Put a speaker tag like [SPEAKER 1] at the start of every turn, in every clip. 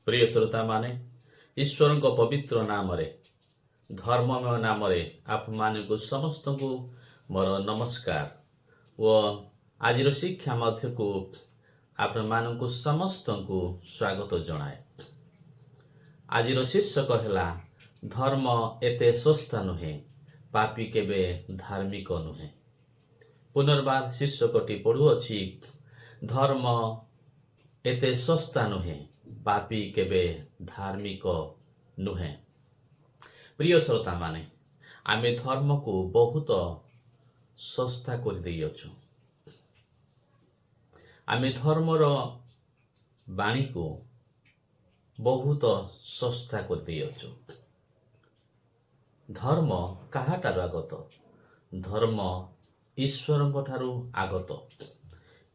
[SPEAKER 1] प्रिय श्रोता माने ईश्वर पवित्र नाम धर्ममय नाम आप को समस्त को मोर नमस्कार व आज शिक्षा मध्य को आप को समस्त को स्वागत जनाए। आज शीर्षक है धर्म एते सस्ता नुहे पापी केबे धार्मिक नुहे। पुनर्बार शीर्षकटी पढ़ुअछि धर्म एते सस्ता नुहे पापी केबे धार्मिक नुहे। प्रिय श्रोता माने आमे धर्म को बहुत सस्ता कर देइछु। आमे धर्मर बाणी को बहुत सस्ता कर देइछु। धर्म काहाटारु आगत? धर्म ईश्वरଙ୍କ ठारू आगत।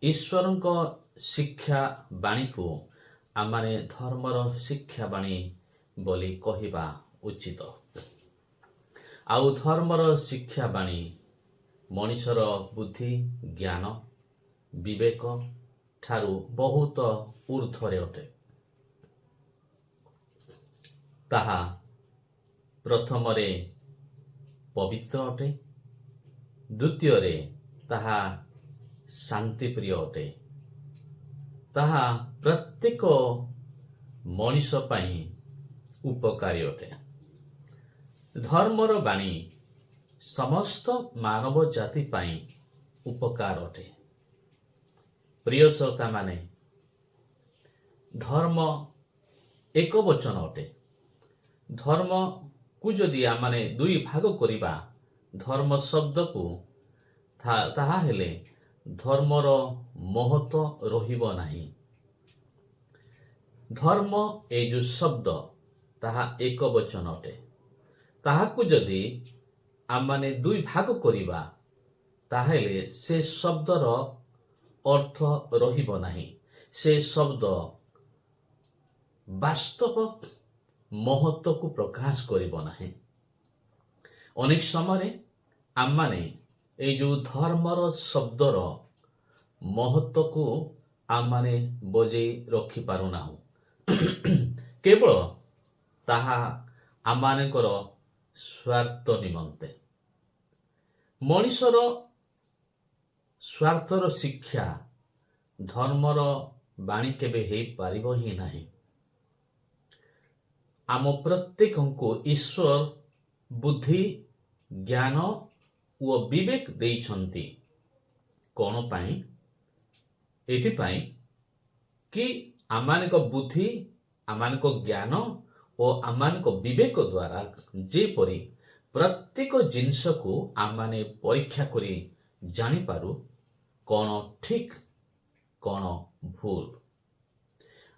[SPEAKER 1] ईश्वरଙ୍କ शिक्षा बाणी को आमाने धर्मर शिक्षा बाणी बोली कहिबा उचित। आउ धर्मर शिक्षा बाणी मनुष्यर बुद्धि ज्ञान विवेक ठारू बहुत ऊर्ध्वरे अटे। ताहा प्रथमरे पवित्र अटे, द्वितीय रे ताहा शांतिप्रिय अटे, ताहा प्रत्येक मनुष्य पाई उपकारी अटे। धर्मर बाणी समस्त मानव जाति पाई उपकार अटे। प्रिय श्रोता माने धर्म एक वचन अटे। धर्म को जदि आमाने दुई भाग करिबा धर्म शब्द को ताहा हेले धर्मर महत्व रहिबो नाही। धर्म ए जो शब्द ताहा एक वचन अटे। ताहा को जदि आमाने दुई भाग करिबा ताहेले से शब्दर अर्थ रहिबो नाही। से शब्द वास्तव महत्व को प्रकाश करिबो नाही। अनेक समय आमाने ए जो धर्मर शब्दर महत्व को आमाने बजेई रखी पारुना। केवल ताहा आमानकर स्वार्थ निमंते। मनुष्यर स्वार्थर शिक्षा धर्मर बाणी केबे हेई पारिबो ही नाही। आम प्रत्येक को ईश्वर बुद्धि ज्ञान व विवेक देइछंती। कोन पाई? एथिपाई कि आमानक बुद्धि आमानक ज्ञान और आमानक विवेक द्वारा जेपरी प्रत्येक जिनस को आमाने परीक्षा करी जानी पारू कौन ठीक कौन भूल।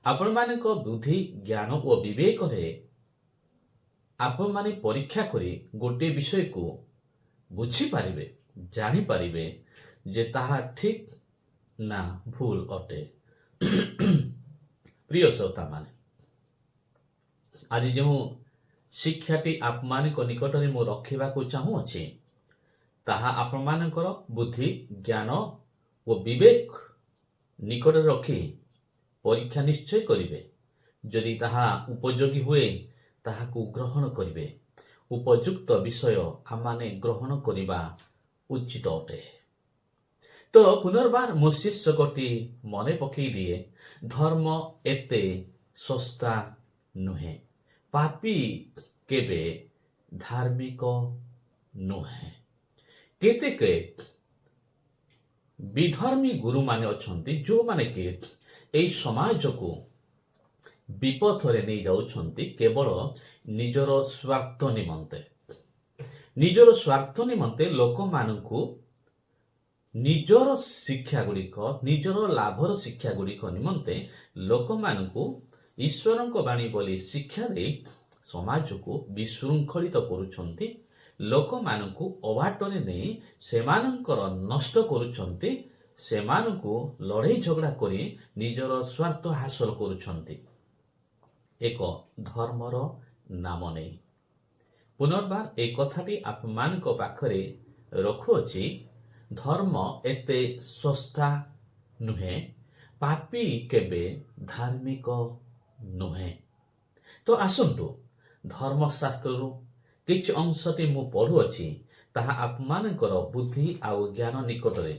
[SPEAKER 1] आपण मानक बुद्धि ज्ञान और विवेक रे आपण माने परीक्षा करी गोटे विषय को बुझी पारिबे जानी पारिबे जे ताहा ठीक ना भूल अटे। प्रिय श्रोता माने आज जो शिक्षाटी आप मानक निकट में मु रखा चाहू अच्छे ताहा आपण मानकर बुद्धि ज्ञान और विवेक निकट रखी परीक्षा निश्चय करिवे। जदि ताहा उपयोगी हुए ताहाकु ग्रहण करिवे। उपयुक्त विषय आमाने ग्रहण करिबा उचित अटे। तो पुनर्बार मो शीर्षकटी मने पकई दिए धर्म एते सस्ता नुहे पापी केबे धार्मिक नुहे। केतेके विधर्मी गुरु माने अछंती जो माने के एई समाज को विपथरे नहीं जाउछंती केवल निजर स्वार्थ निमंते। निजर स्वार्थ निमंते लोक मानकु निजर शिक्षा गुड़िक निजर लाभर शिक्षा गुड़िक निमंते लोक मानकु ईश्वरଙ୍କ बाणी बोली शिक्षा दे समाज को विशृंखलित करुछंती। लोक मानकु अबाटरे नहीं सेमानंकर नष्ट करुछंती। सेमानकु लड़ाई झगड़ा करी निजर स्वार्थ हासिल करुछंती एक धर्मर नाम नहीं। पुनर्बार एक कथाटी आप मानक पाखरे रखुअछि धर्म एते सस्ता नुहे पापी केबे धार्मिक ନୁହେଁ। ତ ଆସନ୍ତୁ ଧର୍ମଶାସ୍ତ୍ରରୁ କିଛି ଅଂଶଟି ମୁଁ ପଢ଼ୁଅଛି, ତାହା ଆପଣମାନଙ୍କର ବୁଦ୍ଧି ଆଉ ଜ୍ଞାନ ନିକଟରେ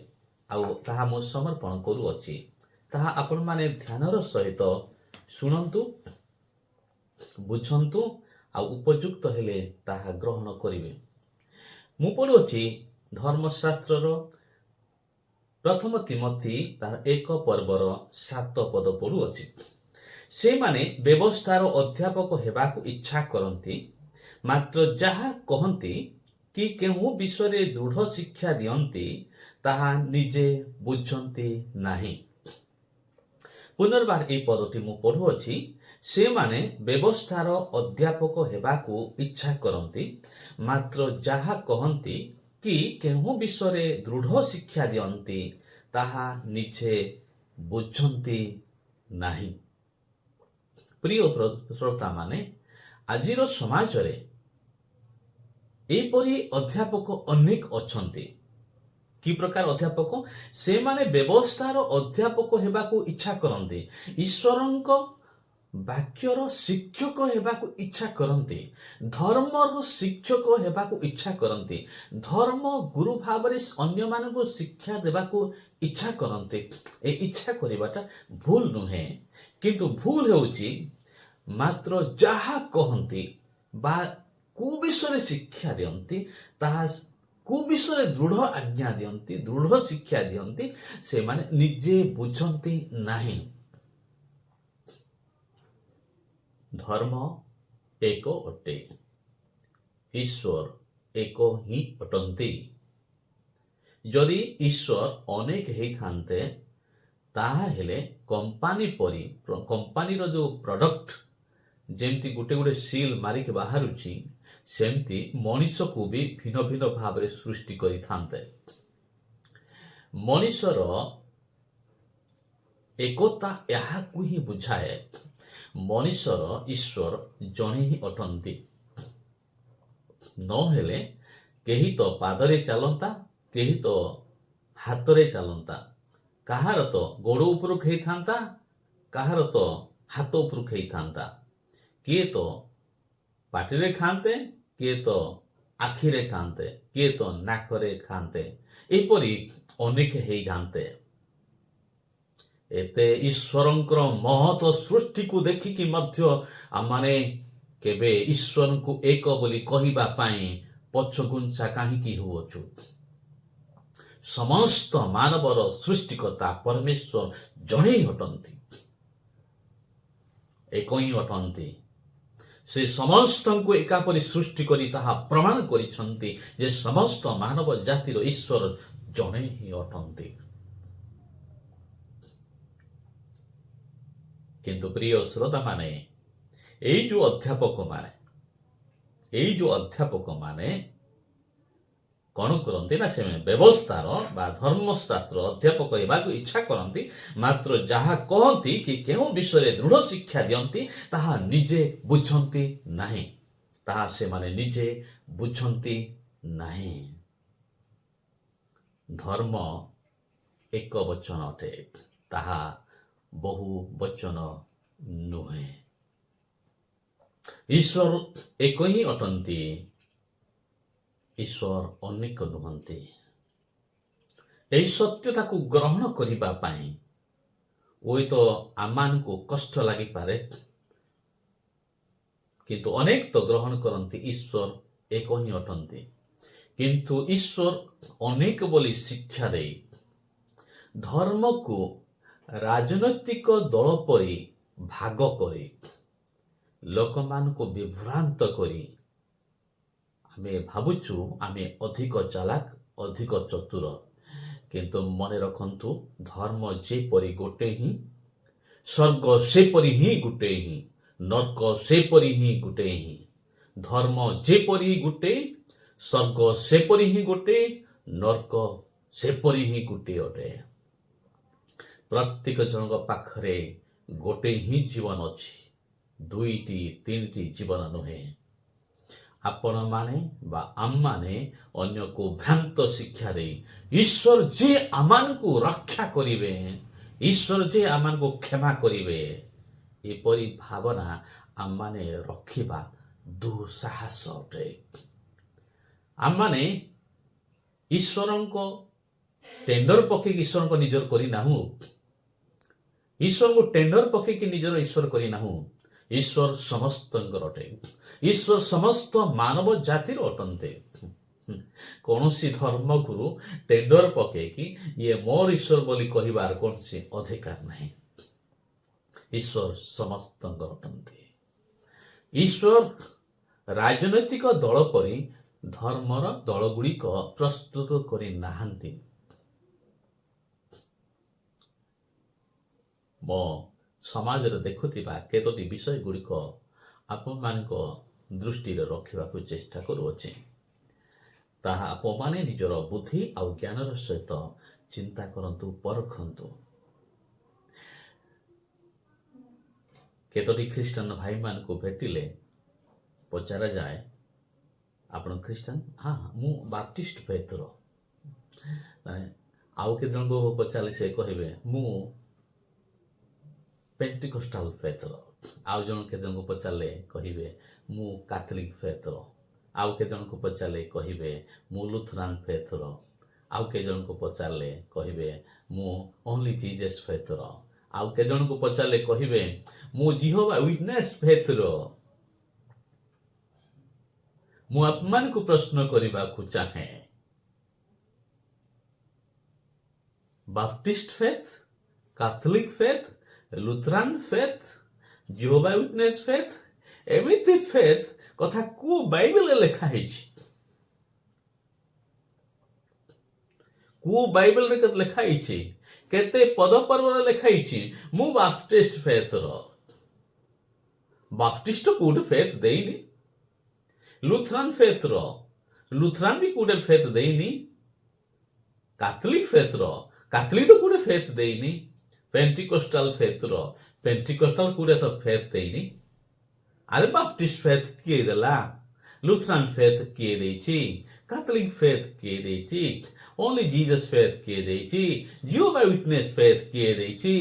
[SPEAKER 1] ଆଉ ତାହା ମୁଁ ସମର୍ପଣ କରୁଅଛି। ତାହା ଆପଣମାନେ ଧ୍ୟାନର ସହିତ ଶୁଣନ୍ତୁ, ବୁଝନ୍ତୁ ଆଉ ଉପଯୁକ୍ତ ହେଲେ ତାହା ଗ୍ରହଣ କରିବେ। ମୁଁ ପଢ଼ୁଅଛି ଧର୍ମଶାସ୍ତ୍ରର ପ୍ରଥମ ତିମୋଥୀ ତାର 1 ପର୍ବର 7 ପଦ ପଢ଼ୁଅଛି। ସେମାନେ ବ୍ୟବସ୍ଥାର ଅଧ୍ୟାପକ ହେବାକୁ ଇଚ୍ଛା କରନ୍ତି, ମାତ୍ର ଯାହା କହନ୍ତି କି କେଉଁ ବିଷୟରେ ଦୃଢ଼ ଶିକ୍ଷା ଦିଅନ୍ତି ତାହା ନିଜେ ବୁଝନ୍ତି ନାହିଁ। ପୁନର୍ବାର ଏହି ପଦଟି ମୁଁ ପଢ଼ୁଅଛି। ସେମାନେ ବ୍ୟବସ୍ଥାର ଅଧ୍ୟାପକ ହେବାକୁ ଇଚ୍ଛା କରନ୍ତି, ମାତ୍ର ଯାହା କହନ୍ତି କି କେଉଁ ବିଷୟରେ ଦୃଢ଼ ଶିକ୍ଷା ଦିଅନ୍ତି ତାହା ନିଜେ ବୁଝନ୍ତି ନାହିଁ। ପ୍ରିୟ ଶ୍ରୋତାମାନେ, ଆଜିର ସମାଜରେ ଏପରି ଅଧ୍ୟାପକ ଅନେକ ଅଛନ୍ତି। କି ପ୍ରକାର ଅଧ୍ୟାପକ? ସେମାନେ ବ୍ୟବସ୍ଥାର ଅଧ୍ୟାପକ ହେବାକୁ ଇଚ୍ଛା କରନ୍ତି, ଈଶ୍ୱରଙ୍କ ବାକ୍ୟର ଶିକ୍ଷକ ହେବାକୁ ଇଚ୍ଛା କରନ୍ତି, ଧର୍ମର ଶିକ୍ଷକ ହେବାକୁ ଇଚ୍ଛା କରନ୍ତି, ଧର୍ମ ଗୁରୁ ଭାବରେ ଅନ୍ୟମାନଙ୍କୁ ଶିକ୍ଷା ଦେବାକୁ ଇଚ୍ଛା କରନ୍ତି। ଏ ଇଚ୍ଛା କରିବାଟା ଭୁଲ ନୁହେଁ, କିନ୍ତୁ ଭୁଲ ହେଉଛି ମାତ୍ର ଯାହା କହନ୍ତି ବା କୋଉ ବିଷୟରେ ଶିକ୍ଷା ଦିଅନ୍ତି, ତାହା କୋଉ ବିଷୟରେ ଦୃଢ଼ ଆଜ୍ଞା ଦିଅନ୍ତି, ଦୃଢ଼ ଶିକ୍ଷା ଦିଅନ୍ତି, ସେମାନେ ନିଜେ ବୁଝନ୍ତି ନାହିଁ। ଧର୍ମ ଏକ ଅଟେ, ଈଶ୍ୱର ଏକ ହିଁ ଅଟନ୍ତି। ଯଦି ଈଶ୍ୱର ଅନେକ ହେଇଥାନ୍ତେ ତାହେଲେ କମ୍ପାନୀର ଯେଉଁ ପ୍ରଡକ୍ଟ ଯେମିତି ଗୋଟେ ଗୋଟେ ସିଲ୍ ମାରିକି ବାହାରୁଛି, ସେମିତି ମଣିଷକୁ ବି ଭିନ୍ନ ଭିନ୍ନ ଭାବରେ ସୃଷ୍ଟି କରିଥାନ୍ତେ। ମଣିଷର ଏକତା ଏହାକୁ ହିଁ ବୁଝାଏ। ମଣିଷର ଈଶ୍ୱର ଜଣେ ହିଁ ଅଟନ୍ତି। ନହେଲେ କେହି ତ ପାଦରେ ଚାଲନ୍ତା, କେହି ତ ହାତରେ ଚାଲନ୍ତା, କାହାର ତ ଗୋଡ଼ ଉପରକୁ ହେଇଥାନ୍ତା, କାହାର ତ ହାତ ଉପରକୁ ହେଇଥାନ୍ତା, କିଏ ତ ପାଟିରେ ଖାଆନ୍ତେ, କିଏ ତ ଆଖିରେ ଖାଆନ୍ତେ, କିଏ ତ ନାକରେ ଖାଆନ୍ତେ, ଏପରି ଅନେକ ହେଇଯାନ୍ତେ। ଏତେ ଈଶ୍ୱରଙ୍କର ମହତ ସୃଷ୍ଟିକୁ ଦେଖିକି ମଧ୍ୟ ଆମମାନେ କେବେ ଈଶ୍ୱରଙ୍କୁ ଏକ ବୋଲି କହିବା ପାଇଁ ପଛଘୁଞ୍ଚା କାହିଁକି ହେଉଅଛୁ? ସମସ୍ତ ମାନବର ସୃଷ୍ଟିକର୍ତ୍ତା ପରମେଶ୍ୱର ଜଣେ ହିଁ ଅଟନ୍ତି, ଏକ ହିଁ ଅଟନ୍ତି। ସେ ସମସ୍ତଙ୍କୁ ଏକାପରି ସୃଷ୍ଟି କରି ତାହା ପ୍ରମାଣ କରିଛନ୍ତି ଯେ ସମସ୍ତ ମାନବ ଜାତିର ଈଶ୍ୱର ଜଣେ ହିଁ ଅଟନ୍ତି। କିନ୍ତୁ ପ୍ରିୟ ଶ୍ରୋତାମାନେ, ଏଇ ଯେଉଁ ଅଧ୍ୟାପକମାନେ କ'ଣ କରନ୍ତି ନା, ସେମାନେ ବ୍ୟବସ୍ଥାର ବା ଧର୍ମଶାସ୍ତ୍ର ଅଧ୍ୟାପକ ହେବାକୁ ଇଚ୍ଛା କରନ୍ତି, ମାତ୍ର ଯାହା କହନ୍ତି କି କେଉଁ ବିଷୟରେ ଦୃଢ଼ ଶିକ୍ଷା ଦିଅନ୍ତି ତାହା ନିଜେ ବୁଝନ୍ତି ନାହିଁ। ତାହା ସେମାନେ ନିଜେ ବୁଝନ୍ତି ନାହିଁ। ଧର୍ମ ଏକ ବଚନ ଅଟେ, ତାହା ବହୁ ବଚନ ନୁହେଁ। ଈଶ୍ୱର ଏକ ହିଁ ଅଟନ୍ତି, ଈଶ୍ୱର ଅନେକ ନୁହନ୍ତି। ଏହି ସତ୍ୟତାକୁ ଗ୍ରହଣ କରିବା ପାଇଁ ହୁଏତ ଆମମାନଙ୍କୁ କଷ୍ଟ ଲାଗିପାରେ, କିନ୍ତୁ ଅନେକ ତ ଗ୍ରହଣ କରନ୍ତି ଈଶ୍ୱର ଏକ ହିଁ ଅଟନ୍ତି। କିନ୍ତୁ ଈଶ୍ୱର ଅନେକ ବୋଲି ଶିକ୍ଷା ଦେଇ ଧର୍ମକୁ ରାଜନୈତିକ ଦଳ ପରି ଭାଗ କରି ଲୋକମାନଙ୍କୁ ବିଭ୍ରାନ୍ତ କରି ଆମେ ଭାବୁଛୁ ଆମେ ଅଧିକ ଚାଲାକ, ଅଧିକ ଚତୁର। କିନ୍ତୁ ମନେ ରଖନ୍ତୁ, ଧର୍ମ ଯେପରି ଗୋଟେ ହିଁ, ସ୍ୱର୍ଗ ସେପରି ହିଁ ଗୋଟେ ହିଁ, ନର୍କ ସେପରି ହିଁ ଗୋଟେ ହିଁ। ଧର୍ମ ଯେପରି ଗୋଟେ, ସ୍ୱର୍ଗ ସେପରି ହିଁ ଗୋଟେ, ନର୍କ ସେପରି ହିଁ ଗୋଟିଏ ଅଟେ। ପ୍ରତ୍ୟେକ ଜଣଙ୍କ ପାଖରେ ଗୋଟେ ହିଁ ଜୀବନ ଅଛି, ଦୁଇଟି ତିନିଟି ଜୀବନ ନୁହେଁ। ଆପଣମାନେ ବା ଆମମାନେ ଅନ୍ୟକୁ ଭ୍ରାନ୍ତ ଶିକ୍ଷା ଦେଇ ଈଶ୍ୱର ଯେ ଆମମାନଙ୍କୁ ରକ୍ଷା କରିବେ, ଈଶ୍ୱର ଯେ ଆମମାନଙ୍କୁ କ୍ଷମା କରିବେ, ଏପରି ଭାବନା ଆମମାନେ ରଖିବା ଦୁଃସାହସ ଅଟେ। ଆମମାନେ ଈଶ୍ୱରଙ୍କ ଟେଣ୍ଡର ପକେଇକି ଈଶ୍ୱରଙ୍କ ନିଜର କରିନାହୁଁ। ଈଶ୍ୱରଙ୍କୁ ଟେଣ୍ଡର ପକେଇକି ନିଜର ଈଶ୍ୱର କରିନାହୁଁ। ଈଶ୍ୱର ସମସ୍ତଙ୍କର ଅଟେ। ଈଶ୍ୱର ସମସ୍ତ ମାନବ ଜାତିର ଅଟନ୍ତି। କୌଣସି ଧର୍ମଗୁରୁ ଟେଣ୍ଡର ପକେଇକି ଇଏ ମୋର ଈଶ୍ୱର ବୋଲି କହିବାର କୌଣସି ଅଧିକାର ନାହିଁ। ଈଶ୍ୱର ସମସ୍ତଙ୍କର ଅଟନ୍ତି। ଈଶ୍ୱର ରାଜନୈତିକ ଦଳ ପରି ଧର୍ମର ଦଳଗୁଡ଼ିକ ପ୍ରସ୍ତୁତ କରିନାହାନ୍ତି। ମୋ ସମାଜରେ ଦେଖୁଥିବା କେତୋଟି ବିଷୟ ଗୁଡ଼ିକ ଆପଣମାନଙ୍କ ଦୃଷ୍ଟିରେ ରଖିବାକୁ ଚେଷ୍ଟା କରୁଅଛି। ତାହା ଆପଣମାନେ ନିଜର ବୁଦ୍ଧି ଆଉ ଜ୍ଞାନର ସହିତ ଚିନ୍ତା କରନ୍ତୁ, ପରଖନ୍ତୁ। କେତୋଟି ଖ୍ରୀଷ୍ଟିଆନ ଭାଇମାନଙ୍କୁ ଭେଟିଲେ ପଚରାଯାଏ, ଆପଣ ଖ୍ରୀଷ୍ଟିଆନ? ହଁ, ମୁଁ ବାପ୍ଟିଷ୍ଟ ଫେଥର। ଆଉ କେତେ ଜଣଙ୍କୁ ପଚାରିଲେ ସେ କହିବେ ମୁଁ ପେଣ୍ଟିକୋଷ୍ଟାଲ ଫେଥର। ଆଉ କେତେ ଜଣଙ୍କୁ ପଚାରିଲେ କହିବେ ମୁଁ କାଥଲିକ ଫେଥର। ଆଉ କେତେ ଜଣଙ୍କୁ ପଚାରିଲେ କହିବେ ମୁଁ ଲୁଥରାନ ଫେଥର। ଆଉ କେତେ ଜଣଙ୍କୁ ପଚାରିଲେ କହିବେ ମୁଁ ଓନ୍ଲି ଜିଜସ୍ ଫେଥର। ଆଉ କେତେ ଜଣଙ୍କୁ ପଚାରିଲେ କହିବେ ମୁଁ ଜିହୋବା ୱିଟନେସ୍ ଫେଥର। ମୁଁ ଆପଣମାନଙ୍କୁ ପ୍ରଶ୍ନ କରିବାକୁ ଚାହେଁ, Baptist faith, Catholic faith, Lutheran faith, Jehovah witness faith, ଏମିତି ଫେଥ୍ କଥା କୋଉ ବାଇବେଲରେ ଲେଖା ହେଇଛି? କୋଉ ବାଇବେଲରେ ଲେଖା ହେଇଛି? କେତେ ପଦ ପର୍ବରେ ଲେଖା ହେଇଛି ମୁଁ ବାପ୍ଟିଷ୍ଟ ଫେଥର? ବାପ୍ଟିଷ୍ଟ କୋଉଠି ଫେଥ୍ ଦେଇନି। ଲୁଥରାନ ଫେଥର, ଲୁଥରାନ ବି କୋଉଠି ଫେଥ୍ ଦେଇନି। କାଥଲିକ ଫେଥର, କାଥଲିକ ତ କୋଉଠି ଫେଥ୍ ଦେଇନି। ପେଣ୍ଟିକୋଷ୍ଟାଲ ଫେଥର, ପେଣ୍ଟିକୋଷ୍ଟାଲ କୋଉଠି ତ ଫେଥ୍ ଦେଇନି। ଆରେ ବାପ୍ଟିଷ୍ଟ ଫେଥ୍ କିଏ ଦେଲା? ଲୁଥରାନ ଫେଥ୍ କିଏ ଦେଇଛି? କାଥଲିକ ଫେଥ୍ କିଏ ଦେଇଛି? ଓନ୍ଲି ଜିଜସ୍ ଫେଥ୍ କିଏ ଦେଇଛି? ଜିହୋବା ୱିଟନେସ୍ ଫେଥ୍ କିଏ ଦେଇଛି?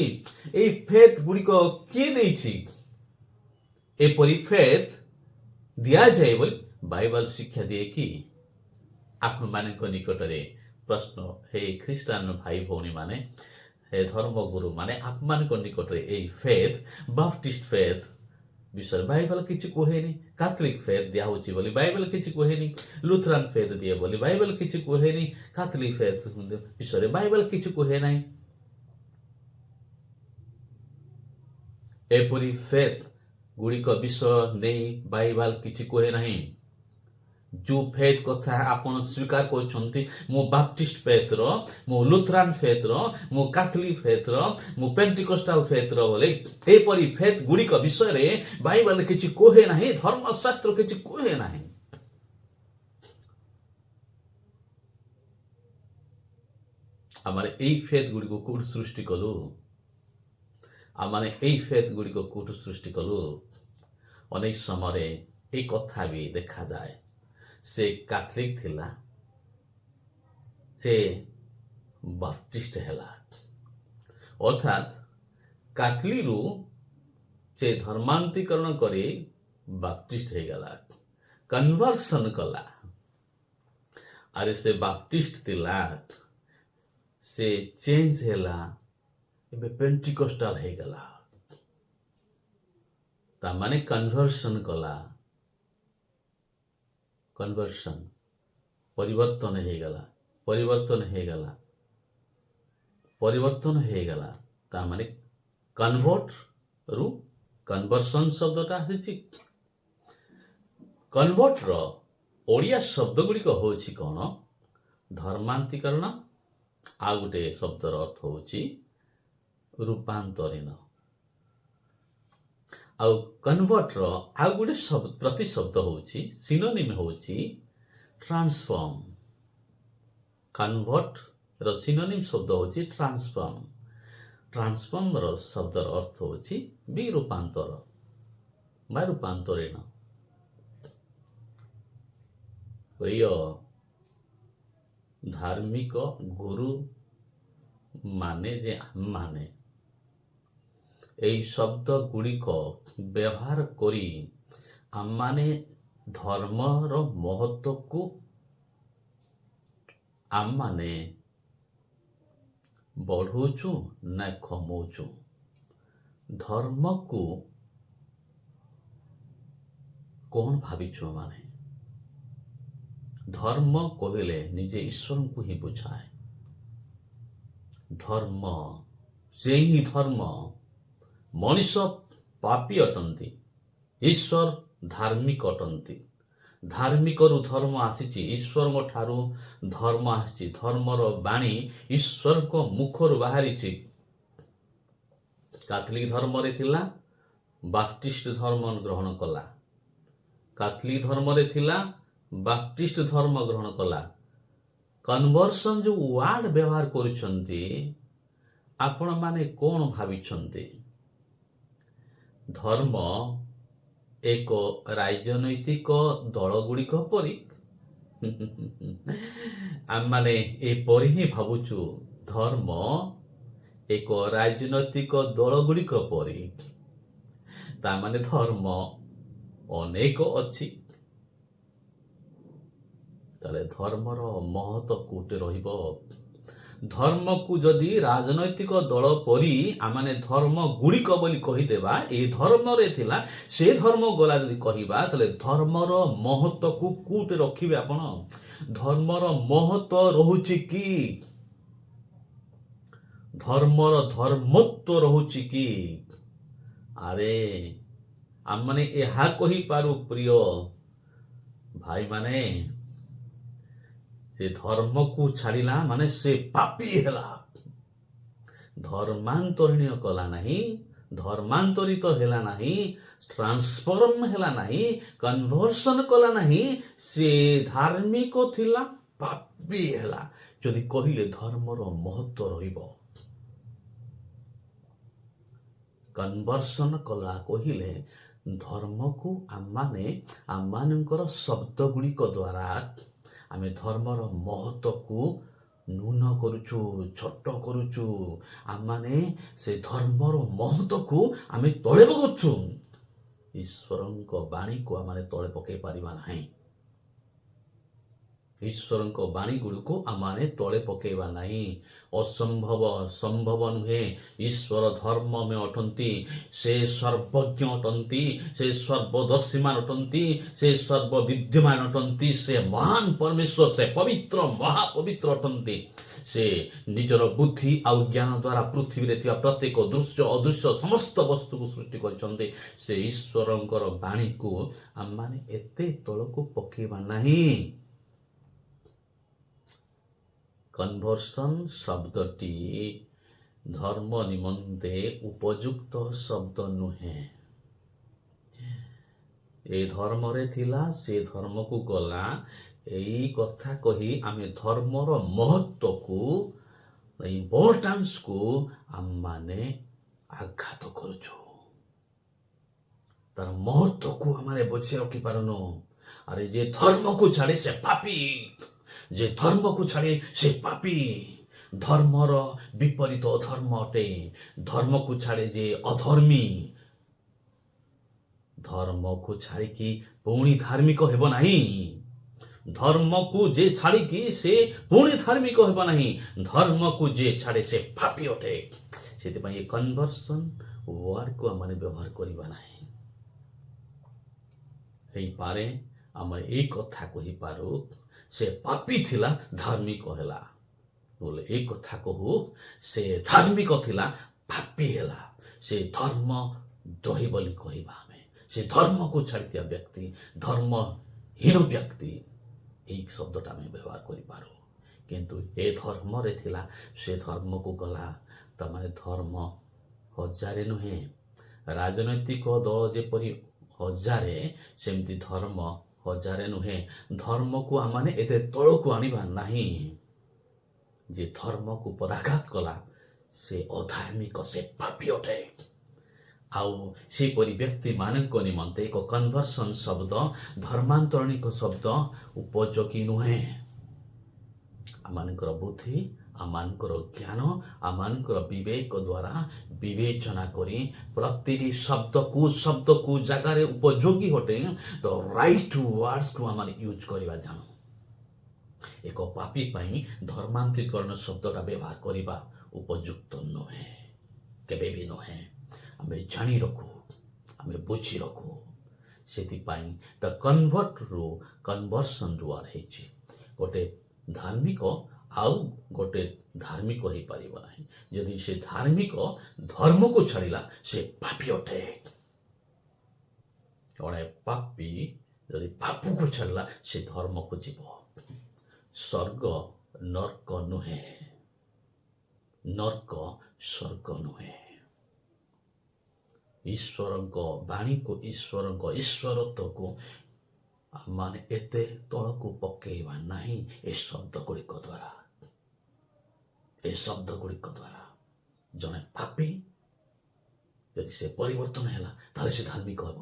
[SPEAKER 1] এই ଫେଥ୍ ଗୁଡ଼ିକ କିଏ ଦେଇଛି? ଏପରି ଫେଥ୍ ଦିଆଯାଏ ବୋଲି ବାଇବେଲ ଶିକ୍ଷା ଦିଏ କି? ଆପଣମାନଙ୍କ ନିକଟରେ ପ୍ରଶ୍ନ, ହେ ଖ୍ରୀଷ୍ଟିଆନ ଭାଇ ଭଉଣୀ ମାନେ, ହେ ଧର୍ମଗୁରୁ ମାନେ, ଆପଣମାନଙ୍କ ନିକଟରେ এই ଫେଥ୍, ବାପ୍ଟିଷ୍ଟ ଫେଥ୍ ବିଷୟରେ ବାଇବେଲ କିଛି କୁହେନି। କାଥଲିକ ଫେଥ୍ ଦିଆ ହଉଛି ବୋଲି ବାଇବେଲ କିଛି କୁହେନି। ଲୁଥରାନ ଫେଥ୍ ଦିଏ ବୋଲି ବାଇବେଲ କିଛି କୁହେନି। କାଥଲିକ ଫେଥ୍ ବିଷୟରେ ବାଇବେଲ କିଛି କୁହେ ନାହିଁ। ଏପରି ଫେଥ୍ ଗୁଡ଼ିକ ବିଷୟ ନେଇ ବାଇବେଲ କିଛି କୁହେ ନାହିଁ। ଯେଉଁ ଫେଥ୍ କଥା ଆପଣ ସ୍ୱୀକାର କରୁଛନ୍ତି, ମୁଁ ବାପ୍ଟିଷ୍ଟ ଫେଥର, ମୁଁ ଲୁଥରାନ ଫେଥର, ମୁଁ କାଥଲିକ ଫେଥର, ମୁଁ ପେଣ୍ଟିକୋଷ୍ଟାଲ ଫେଥର ବୋଲି, ଏପରି ଫେଥ୍ ଗୁଡ଼ିକ ବିଷୟରେ ବାଇବେଲ କିଛି କୁହେ ନାହିଁ। ଧର୍ମଶାସ୍ତ୍ର କିଛି କୁହେ ନାହିଁ। ଆମେ এই ଫେଥ୍ ଗୁଡ଼ିକୁ କୋଉଠୁ ସୃଷ୍ଟି କଲୁ? ଆମେ এই ଫେଥ୍ ଗୁଡ଼ିକ କୋଉଠୁ ସୃଷ୍ଟି କଲୁ? ଅନେକ ସମୟରେ এই କଥା ବି ଦେଖାଯାଏ, ସେ କାଥଲିକ ଥିଲା, ସେ ବାପ୍ଟିଷ୍ଟ ହେଲା। ଅର୍ଥାତ୍ କାଥଲିକରୁ ସେ ଧର୍ମାନ୍ତରୀକରଣ କରି ବାପ୍ଟିଷ୍ଟ ହେଇଗଲା, କନଭର୍ସନ କଲା। ଆରେ ସେ ବାପ୍ଟିଷ୍ଟ ଥିଲା, ସେ ଚେଞ୍ଜ ହେଲା, ଏବେ ପେଣ୍ଟିକୋଷ୍ଟାଲ ହେଇଗଲା। ତାମାନେ କନଭର୍ସନ କଲା, କନଭର୍ସନ ପରିବର୍ତ୍ତନ ହେଇଗଲା, ପରିବର୍ତ୍ତନ ହେଇଗଲା, ପରିବର୍ତ୍ତନ ହେଇଗଲା। ତାମାନେ କନଭର୍ଟରୁ କନଭର୍ସନ ଶବ୍ଦଟା ଆସିଛି। କନଭର୍ଟର ଓଡ଼ିଆ ଶବ୍ଦ ଗୁଡ଼ିକ ହେଉଛି କ'ଣ? ଧର୍ମାନ୍ତରୀକରଣ, ଆଉ ଗୋଟେ ଶବ୍ଦର ଅର୍ଥ ହେଉଛି ରୂପାନ୍ତରୀଣ। ଆଉ କନଭର୍ଟର ଆଉ ଗୋଟେ ପ୍ରତିଶବ୍ଦ ହେଉଛି, ସିନୋନିମ୍ ହେଉଛି ଟ୍ରାନ୍ସଫର୍ମ। କନଭର୍ଟର ସିନୋନିମ୍ ଶବ୍ଦ ହେଉଛି ଟ୍ରାନ୍ସଫର୍ମ। ଟ୍ରାନ୍ସଫର୍ମର ଶବ୍ଦର ଅର୍ଥ ହେଉଛି ବି ରୂପାନ୍ତର ବା ରୂପାନ୍ତରୀଣ। ପ୍ରିୟ ଧାର୍ମିକ ଗୁରୁ ମାନେ, ଯେ ଆମମାନେ এই শব্দ ଗୁଡ଼ିକ ବ୍ୟବହାର କରି ଆମମାନେ ଧର୍ମର ମହତ୍ଵକୁ ଆମମାନେ ବଢ଼ଉଛୁ ନା କମଉଛୁ? ଧର୍ମକୁ କ'ଣ ଭାବିଛୁ ମାନେ? ଧର୍ମ କହିଲେ ନିଜେ ଈଶ୍ୱରଙ୍କୁ ହିଁ ବୁଝାଏ। ଧର୍ମ, ସେ ହିଁ ଧର୍ମ। ମଣିଷ ପାପୀ ଅଟନ୍ତି, ଈଶ୍ୱର ଧାର୍ମିକ ଅଟନ୍ତି। ଧାର୍ମିକରୁ ଧର୍ମ ଆସିଛି, ଈଶ୍ୱରଙ୍କ ଠାରୁ ଧର୍ମ ଆସିଛି। ଧର୍ମର ବାଣୀ ଈଶ୍ୱରଙ୍କ ମୁଖରୁ ବାହାରିଛି। କାଥଲିକ ଧର୍ମରେ ଥିଲା, ବାପ୍ଟିଷ୍ଟ ଧର୍ମ ଗ୍ରହଣ କଲା। କାଥଲିକ ଧର୍ମରେ ଥିଲା, ବାପ୍ଟିଷ୍ଟ ଧର୍ମ ଗ୍ରହଣ କଲା। କନଭର୍ସନ ଯେଉଁ ୱାର୍ଡ ବ୍ୟବହାର କରୁଛନ୍ତି, ଆପଣମାନେ କ'ଣ ଭାବିଛନ୍ତି? ଧର୍ମ ଏକ ରାଜନୈତିକ ଦଳ ଗୁଡ଼ିକ ପରି? ଆମମାନେ ଏପରି ହିଁ ଭାବୁଛୁ। ଧର୍ମ ଏକ ରାଜନୈତିକ ଦଳ ଗୁଡ଼ିକ ପରି। ତାମାନେ ଧର୍ମ ଅନେକ ଅଛି। ତାହେଲେ ଧର୍ମର ମହତ୍ଵ କୋଉଠି ରହିବ? ଧର୍ମକୁ ଯଦି ରାଜନୈତିକ ଦଳ ପରି ଆମମାନେ ଧର୍ମ ଗୁଡ଼ିକ ବୋଲି କହିଦେବା, ଏ ଧର୍ମରେ ଥିଲା, ସେ ଧର୍ମ ଗଲା ଯଦି କହିବା, ତାହେଲେ ଧର୍ମର ମହତ୍ଵକୁ କୋଉଠି ରଖିବେ ଆପଣ? ଧର୍ମର ମହତ୍ଵ ରହୁଛି କି? ଧର୍ମର ଧର୍ମତ୍ଵ ରହୁଛି କି? ଆରେ ଆମମାନେ ଏହା କହିପାରୁ ପ୍ରିୟ ଭାଇମାନେ, ସେ ଧର୍ମକୁ ଛାଡ଼ିଲା ମାନେ ସେ ପାପୀ ହେଲା। ଧର୍ମାନ୍ତରଣୀୟ କଲା ନାହିଁ, ଧର୍ମାନ୍ତରିତ ହେଲା ନାହିଁ, ଟ୍ରାନ୍ସଫର୍ମ ହେଲା ନାହିଁ, କନଭର୍ସନ କଲା ନାହିଁ, ସେ ଧାର୍ମିକ ଥିଲା, ପାପୀ ହେଲା। ଯଦି କହିଲେ ଧର୍ମର ମହତ୍ଵ ରହିବ। କନଭର୍ସନ କଲା କହିଲେ ଧର୍ମକୁ ଆମମାନଙ୍କର ଶବ୍ଦ ଗୁଡ଼ିକ ଦ୍ୱାରା ଆମେ ଧର୍ମର ମହତ୍ଵକୁ ନ୍ୟୁନ କରୁଛୁ, ଛୋଟ କରୁଛୁ। ଆମମାନେ ସେ ଧର୍ମର ମହତ୍ଵକୁ ଆମେ ତଳେ ପକାଉଛୁ। ଈଶ୍ୱରଙ୍କ ବାଣୀକୁ ଆମମାନେ ତଳେ ପକାଇ ପାରିବା ନାହିଁ। ଈଶ୍ୱରଙ୍କ ବାଣୀ ଗୁଡ଼ିକୁ ଆମମାନେ ତଳେ ପକାଇବା ନାହିଁ। ଅସମ୍ଭବ ସମ୍ଭବ ନୁହେଁ। ଈଶ୍ୱର ଧର୍ମମୟ ଅଟନ୍ତି, ସେ ସର୍ବଜ୍ଞ ଅଟନ୍ତି, ସେ ସର୍ବଦର୍ଶୀମାନ ଅଟନ୍ତି, ସେ ସର୍ବବିଦ୍ୟମାନ ଅଟନ୍ତି, ସେ ମହାନ ପରମେଶ୍ୱର, ସେ ପବିତ୍ର ମହାପବିତ୍ର ଅଟନ୍ତି। ସେ ନିଜର ବୁଦ୍ଧି ଆଉ ଜ୍ଞାନ ଦ୍ୱାରା ପୃଥିବୀରେ ଥିବା ପ୍ରତ୍ୟେକ ଦୃଶ୍ୟ ଅଦୃଶ୍ୟ ସମସ୍ତ ବସ୍ତୁକୁ ସୃଷ୍ଟି କରିଛନ୍ତି। ସେ ଈଶ୍ୱରଙ୍କର ବାଣୀକୁ ଆମମାନେ ଏତେ ତଳକୁ ପକାଇବା ନାହିଁ। କନଭର୍ସନ ଶବ୍ଦଟି ଧର୍ମ ନିମନ୍ତେ ଉପଯୁକ୍ତ ଶବ୍ଦ ନୁହେଁ। ଏ ଧର୍ମରେ ଥିଲା, ସେ ଧର୍ମକୁ ଗଲା, ଏଇ କଥା କହି ଆମେ ଧର୍ମର ମହତ୍ଵକୁ, ଇମ୍ପୋର୍ଟାନ୍ସକୁ ଆମମାନେ ଆଘାତ କରୁଛୁ। ତାର ମହତ୍ଵକୁ ଆମମାନେ ବଞ୍ଚି ରଖିପାରୁନୁ। ଆରେ ଯେ ଧର୍ମକୁ ଛାଡ଼େ ସେ ପାପୀ, ଯେ ଧର୍ମକୁ ଛାଡ଼େ ସେ ପାପୀ। ଧର୍ମର ବିପରୀତ ଅଧର୍ମ ଅଟେ। ଧର୍ମକୁ ଛାଡ଼େ ଯେ ଅଧର୍ମୀ। ଧର୍ମକୁ ଛାଡ଼ିକି ପୁଣି ଧାର୍ମିକ ହେବ ନାହିଁ। ଧର୍ମକୁ ଯେ ଛାଡ଼ିକି ସେ ପୁଣି ଧାର୍ମିକ ହେବ ନାହିଁ। ଧର୍ମକୁ ଯେ ଛାଡ଼େ ସେ ପାପୀ ଅଟେ। ସେଥିପାଇଁ ଏ କନଭର୍ସନ ୱାର୍ଡକୁ ଆମେ ବ୍ୟବହାର କରିବା ନାହିଁ। ହେଇପାରେ ଆମେ ଏଇ କଥା କହିପାରୁ, ସେ ପାପୀ ଥିଲା, ଧାର୍ମିକ ହେଲା। ବୋଲେ ଏଇ କଥା କହୁ, ସେ ଧାର୍ମିକ ଥିଲା, ପାପୀ ହେଲା। ସେ ଧର୍ମ ଦ୍ରୋହୀ ବୋଲି କହିବା ଆମେ। ସେ ଧର୍ମକୁ ଛାଡ଼ିଥିବା ବ୍ୟକ୍ତି, ଧର୍ମହୀନ ବ୍ୟକ୍ତି, ଏଇ ଶବ୍ଦଟା ଆମେ ବ୍ୟବହାର କରିପାରୁ। କିନ୍ତୁ ଏ ଧର୍ମରେ ଥିଲା, ସେ ଧର୍ମକୁ ଗଲା। ତାମାନେ ଧର୍ମ ହଜାରେ ନୁହେଁ। ରାଜନୈତିକ ଦଳ ଯେପରି ହଜାରେ, ସେମିତି ଧର୍ମ ହଜାରେ ନୁହେଁ। ଧର୍ମକୁ ଆମମାନେ ଏତେ ତଳକୁ ଆଣିବା ନାହିଁ। ଯେ ଧର୍ମକୁ ପଦାଘାତ କଲା, ସେ ଅଧାର୍ମିକ, ସେ ପାପୀ ଅଟେ। ଆଉ ସେପରି ବ୍ୟକ୍ତିମାନଙ୍କ ନିମନ୍ତେ ଏକ କନଭର୍ସନ ଶବ୍ଦ, ଧର୍ମାନ୍ତରଣିକ ଶବ୍ଦ ଉପଯୋଗୀ ନୁହେଁ। ଆମମାନଙ୍କର ବୁଦ୍ଧି ଆମମାନଙ୍କର ଜ୍ଞାନ ଆମମାନଙ୍କର ବିବେକ ଦ୍ୱାରା ବିବେଚନା କରି ପ୍ରତିଟି ଶବ୍ଦ କେଉଁ ଜାଗାରେ ଉପଯୋଗୀ ଅଟେ ତ ରାଇଟ୍ ୱାର୍ଡସକୁ ଆମେ ୟୁଜ୍ କରିବା ଜାଣୁ। ଏକ ପାପୀ ପାଇଁ ଧର୍ମାନ୍ତରୀକରଣ ଶବ୍ଦଟା ବ୍ୟବହାର କରିବା ଉପଯୁକ୍ତ ନୁହେଁ, କେବେ ବି ନୁହେଁ। ଆମେ ଜାଣି ରଖୁ, ଆମେ ବୁଝି ରଖୁ। ସେଥିପାଇଁ ଦ କନଭର୍ଟରୁ କନଭର୍ସନ୍ ୱାର୍ଡ ହେଇଛି। ଗୋଟେ ଧାର୍ମିକ ଆଉ ଗୋଟେ ଧାର୍ମିକ ହେଇପାରିବ ନାହିଁ। ଯଦି ସେ ଧାର୍ମିକ ଧର୍ମକୁ ଛାଡ଼ିଲା ସେ ପାପୀ ଅଟେ। ଜଣେ ପାପୀ ଯଦି ପାପକୁ ଛାଡ଼ିଲା ସେ ଧର୍ମକୁ ଯିବ। ସ୍ୱର୍ଗ ନର୍କ ନୁହେଁ, ନର୍କ ସ୍ୱର୍ଗ ନୁହେଁ। ଈଶ୍ୱରଙ୍କ ବାଣୀକୁ ଈଶ୍ୱରଙ୍କ ଈଶ୍ୱରତ୍ୱକୁ ଆମମାନେ ଏତେ ତଳକୁ ପକେଇବା ନାହିଁ ଏ ଶବ୍ଦ ଗୁଡ଼ିକ ଦ୍ୱାରା। ଏ ଶବ୍ଦ ଗୁଡ଼ିକ ଦ୍ୱାରା ଜଣେ ପାପୀ ଯଦି ସେ ପରିବର୍ତ୍ତନ ହେଲା ତାହେଲେ ସେ ଧାର୍ମିକ ହେବ।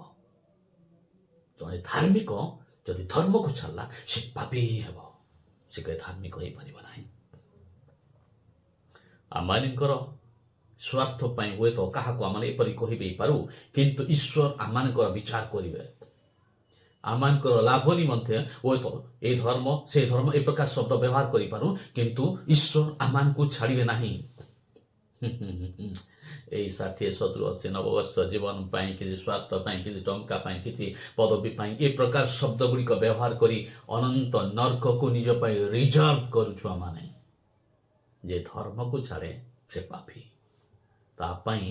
[SPEAKER 1] ଜଣେ ଧାର୍ମିକ ଯଦି ଧର୍ମକୁ ଛାଡ଼ିଲା ସେ ପାପୀ ହେବ, ସେ କେବେ ଧାର୍ମିକ ହେଇପାରିବ ନାହିଁ। ଆମମାନଙ୍କର ସ୍ୱାର୍ଥ ପାଇଁ ହୁଏତ କାହାକୁ ଆମେ ଏପରି କହିଦେଇପାରୁ, କିନ୍ତୁ ଈଶ୍ୱର ଆମମାନଙ୍କର ବିଚାର କରିବେ। ଆମମାନଙ୍କର ଲାଭ ନିମନ୍ତେ ହୁଏତ ଏ ଧର୍ମ ସେ ଧର୍ମ ଏ ପ୍ରକାର ଶବ୍ଦ ବ୍ୟବହାର କରିପାରୁ, କିନ୍ତୁ ଈଶ୍ୱର ଆମମାନଙ୍କୁ ଛାଡ଼ିବେ ନାହିଁ। এই 60, 70, 80, 90 ବର୍ଷ ଜୀବନ ପାଇଁ କିଛି ସ୍ୱାର୍ଥ ପାଇଁ କିଛି ଟଙ୍କା ପାଇଁ କିଛି ପଦବୀ ପାଇଁ ଏ ପ୍ରକାର ଶବ୍ଦ ଗୁଡ଼ିକ ବ୍ୟବହାର କରି ଅନନ୍ତ ନର୍କକୁ ନିଜ ପାଇଁ ରିଜର୍ଭ କରୁଛୁ ଆମମାନେ। ଯେ ଧର୍ମକୁ ଛାଡ଼େ ସେ ପାପୀ, ତା ପାଇଁ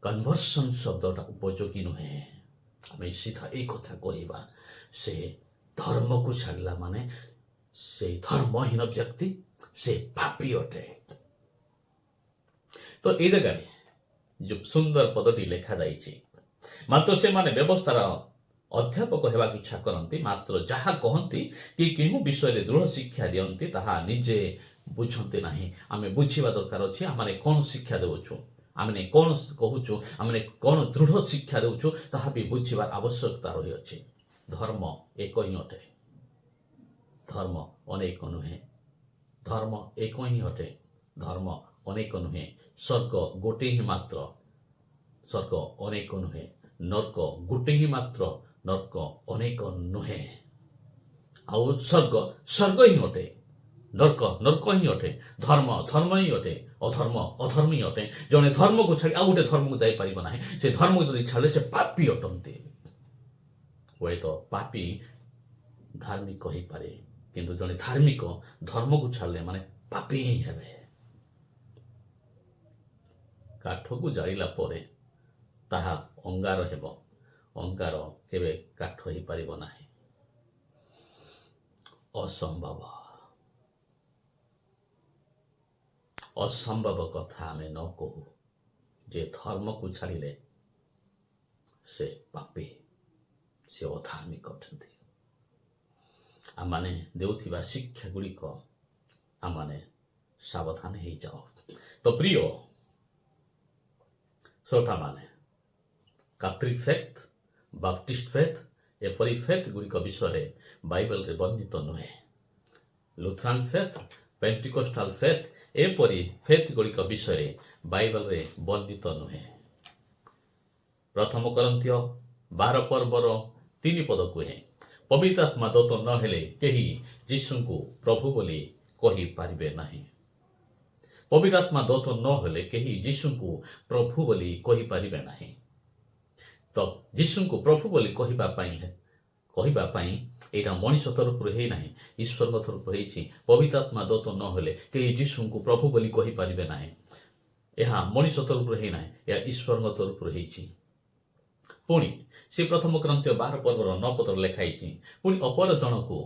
[SPEAKER 1] କନଭର୍ସନ୍ ଶବ୍ଦଟା ଉପଯୋଗୀ ନୁହେଁ। ଆମେ ସିଧା ଏଇ କଥା କହିବା, ସେ ଧର୍ମକୁ ଛାଡ଼ିଲା ମାନେ ସେ ଧର୍ମହୀନ ବ୍ୟକ୍ତି, ସେ ପାପୀ ଅଟେ। ତ এই ଜାଗାରେ ଯେଉଁ ସୁନ୍ଦର ପଦଟି ଲେଖାଯାଇଛି, ମାତ୍ର ସେମାନେ ବ୍ୟବସ୍ଥାର ଅଧ୍ୟାପକ ହେବାକୁ ଇଚ୍ଛା କରନ୍ତି, ମାତ୍ର ଯାହା କହନ୍ତି କି କେଉଁ ବିଷୟରେ ଦୃଢ଼ ଶିକ୍ଷା ଦିଅନ୍ତି ତାହା ନିଜେ ବୁଝନ୍ତି ନାହିଁ। ଆମେ ବୁଝିବା ଦରକାର ଅଛି ଆମେ କ'ଣ ଶିକ୍ଷା ଦେଉଛୁ, ଆମେ କ'ଣ କହୁଛୁ, ଆମେ କ'ଣ ଦୃଢ଼ ଶିକ୍ଷା ଦେଉଛୁ ତାହା ବି ବୁଝିବାର ଆବଶ୍ୟକତା ରହିଅଛି। ଧର୍ମ ଏକ ହିଁ ଅଟେ, ଧର୍ମ ଅନେକ ନୁହେଁ। ଧର୍ମ ଏକ ହିଁ ଅଟେ, ଧର୍ମ ଅନେକ ନୁହେଁ। ସ୍ୱର୍ଗ ଗୋଟେ ହିଁ ମାତ୍ର, ସ୍ୱର୍ଗ ଅନେକ ନୁହେଁ। ନର୍କ ଗୋଟେ ହିଁ ମାତ୍ର, ନର୍କ ଅନେକ ନୁହେଁ। ଆଉ ସ୍ୱର୍ଗ ହିଁ ଅଟେ, ନର୍କ ହିଁ ଅଟେ। ଧର୍ମ ହିଁ ଅଟେ, ଅଧର୍ମ ହିଁ ଅଟେ। ଜଣେ ଧର୍ମକୁ ଛାଡ଼ି ଆଉ ଗୋଟେ ଧର୍ମକୁ ଯାଇପାରିବ ନାହିଁ। ସେ ଧର୍ମକୁ ଯଦି ଛାଡ଼ିଲେ ସେ ପାପୀ ଅଟନ୍ତି। ହୁଏତ ପାପୀ ଧାର୍ମିକ ହେଇପାରେ, କିନ୍ତୁ ଜଣେ ଧାର୍ମିକ ଧର୍ମକୁ ଛାଡ଼ିଲେ ମାନେ ପାପୀ ହିଁ ହେବେ। କାଠକୁ ଜାଳିଲା ପରେ ତାହା ଅଙ୍ଗାର ହେବ, ଅଙ୍ଗାର କେବେ କାଠ ହେଇପାରିବ ନାହିଁ। ଅସମ୍ଭବ କଥା ଆମେ ନ କହୁ ଯେ ଧର୍ମକୁ ଛାଡ଼ିଲେ ସେ ପାପୀ, ସେ ଅଧାର୍ମିକ ଅଟନ୍ତି। ଆମମାନେ ଦେଉଥିବା ଶିକ୍ଷା ଗୁଡ଼ିକ ଆମମାନେ ସାବଧାନ ହେଇଯାଉ। ତ ପ୍ରିୟ ଶ୍ରୋତାମାନେ, କାଥୋଲିକ୍ ଫେଥ୍, ବାପ୍ଟିଷ୍ଟ ଫେଥ୍ ଏପରି ଫେଥ୍ ଗୁଡ଼ିକ ବିଷୟରେ ବାଇବେଲରେ ବର୍ଣ୍ଣିତ ନୁହେଁ। ଲୁଥରାନ୍ ଫେଥ୍, ପେଣ୍ଟିକୋଷ୍ଟାଲ ଫେଥ୍ ଏପରି ଫେଥ୍ ଗୁଡ଼ିକ ବିଷୟରେ ବାଇବେଲରେ ବର୍ଣ୍ଣିତ ନୁହେଁ। ପ୍ରଥମ କରନ୍ଥୀୟ 12 ପର୍ବର 3 ପଦ କୁହେ, ପବିତ୍ର ଆତ୍ମା ଦତ୍ତ ନ ହେଲେ କେହି ଯୀଶୁଙ୍କୁ ପ୍ରଭୁ ବୋଲି କହିପାରିବେ ନାହିଁ। ପବିତ୍ର ଆତ୍ମା ଦତ୍ତ ନ ହେଲେ କେହି ଯୀଶୁଙ୍କୁ ପ୍ରଭୁ ବୋଲି କହିପାରିବେ ନାହିଁ। ତ ଯୀଶୁଙ୍କୁ ପ୍ରଭୁ ବୋଲି କହିବା ପାଇଁ ଏଇଟା ମଣିଷ ତରଫରୁ ହେଇନାହିଁ, ଈଶ୍ୱରଙ୍କ ତରଫରୁ ହେଇଛି। ପବିତ୍ର ଆତ୍ମା ଦତ୍ତ ନ ହେଲେ କେହି ଯୀଶୁଙ୍କୁ ପ୍ରଭୁ ବୋଲି କହିପାରିବେ ନାହିଁ। ଏହା ମଣିଷ ତରଫରୁ ହେଇନାହିଁ, ଏହା ଈଶ୍ୱରଙ୍କ ତରଫରୁ ହେଇଛି। ପୁଣି ସେ ପ୍ରଥମ କରନ୍ଥୀୟ 12 ପର୍ବର 9 ପଦରେ ଲେଖା ହେଇଛି, ପୁଣି ଅପର ଜଣକୁ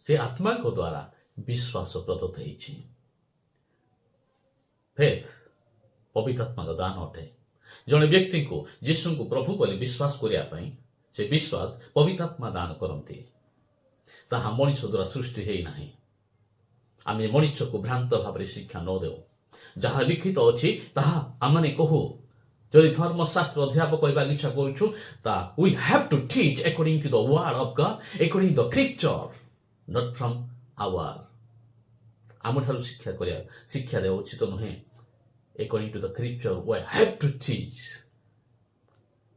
[SPEAKER 1] ସେ ଆତ୍ମାଙ୍କ ଦ୍ୱାରା ବିଶ୍ୱାସ ପ୍ରଦତ୍ତ ହେଇଛି। ଫେଥ୍ ପବିତ୍ର ଆତ୍ମାଙ୍କ ଦାନ ଅଟେ। ଜଣେ ବ୍ୟକ୍ତିଙ୍କୁ ଯୀଶୁଙ୍କୁ ପ୍ରଭୁ ବୋଲି ବିଶ୍ୱାସ କରିବା ପାଇଁ ସେ ବିଶ୍ୱାସ ପବିତ୍ର ଆତ୍ମା ଦାନ କରନ୍ତି। ତାହା ମଣିଷ ଦ୍ୱାରା ସୃଷ୍ଟି ହେଇନାହିଁ। ଆମେ ମଣିଷକୁ ଭ୍ରାନ୍ତ ଭାବରେ ଶିକ୍ଷା ନ ଦେଉ। ଯାହା ଲିଖିତ ଅଛି ତାହା ଆମେ କହୁ। ଯଦି ଧର୍ମଶାସ୍ତ୍ର ଅଧ୍ୟାପକ କହିବାକୁ ଇଚ୍ଛା କରୁଛୁ, ତା we have to teach according to the word of God, according to the scripture, not from our
[SPEAKER 2] ଆମଠାରୁ ଶିକ୍ଷା ଦେବା ଉଚିତ ନୁହେଁ। According to the scripture, we have to teach.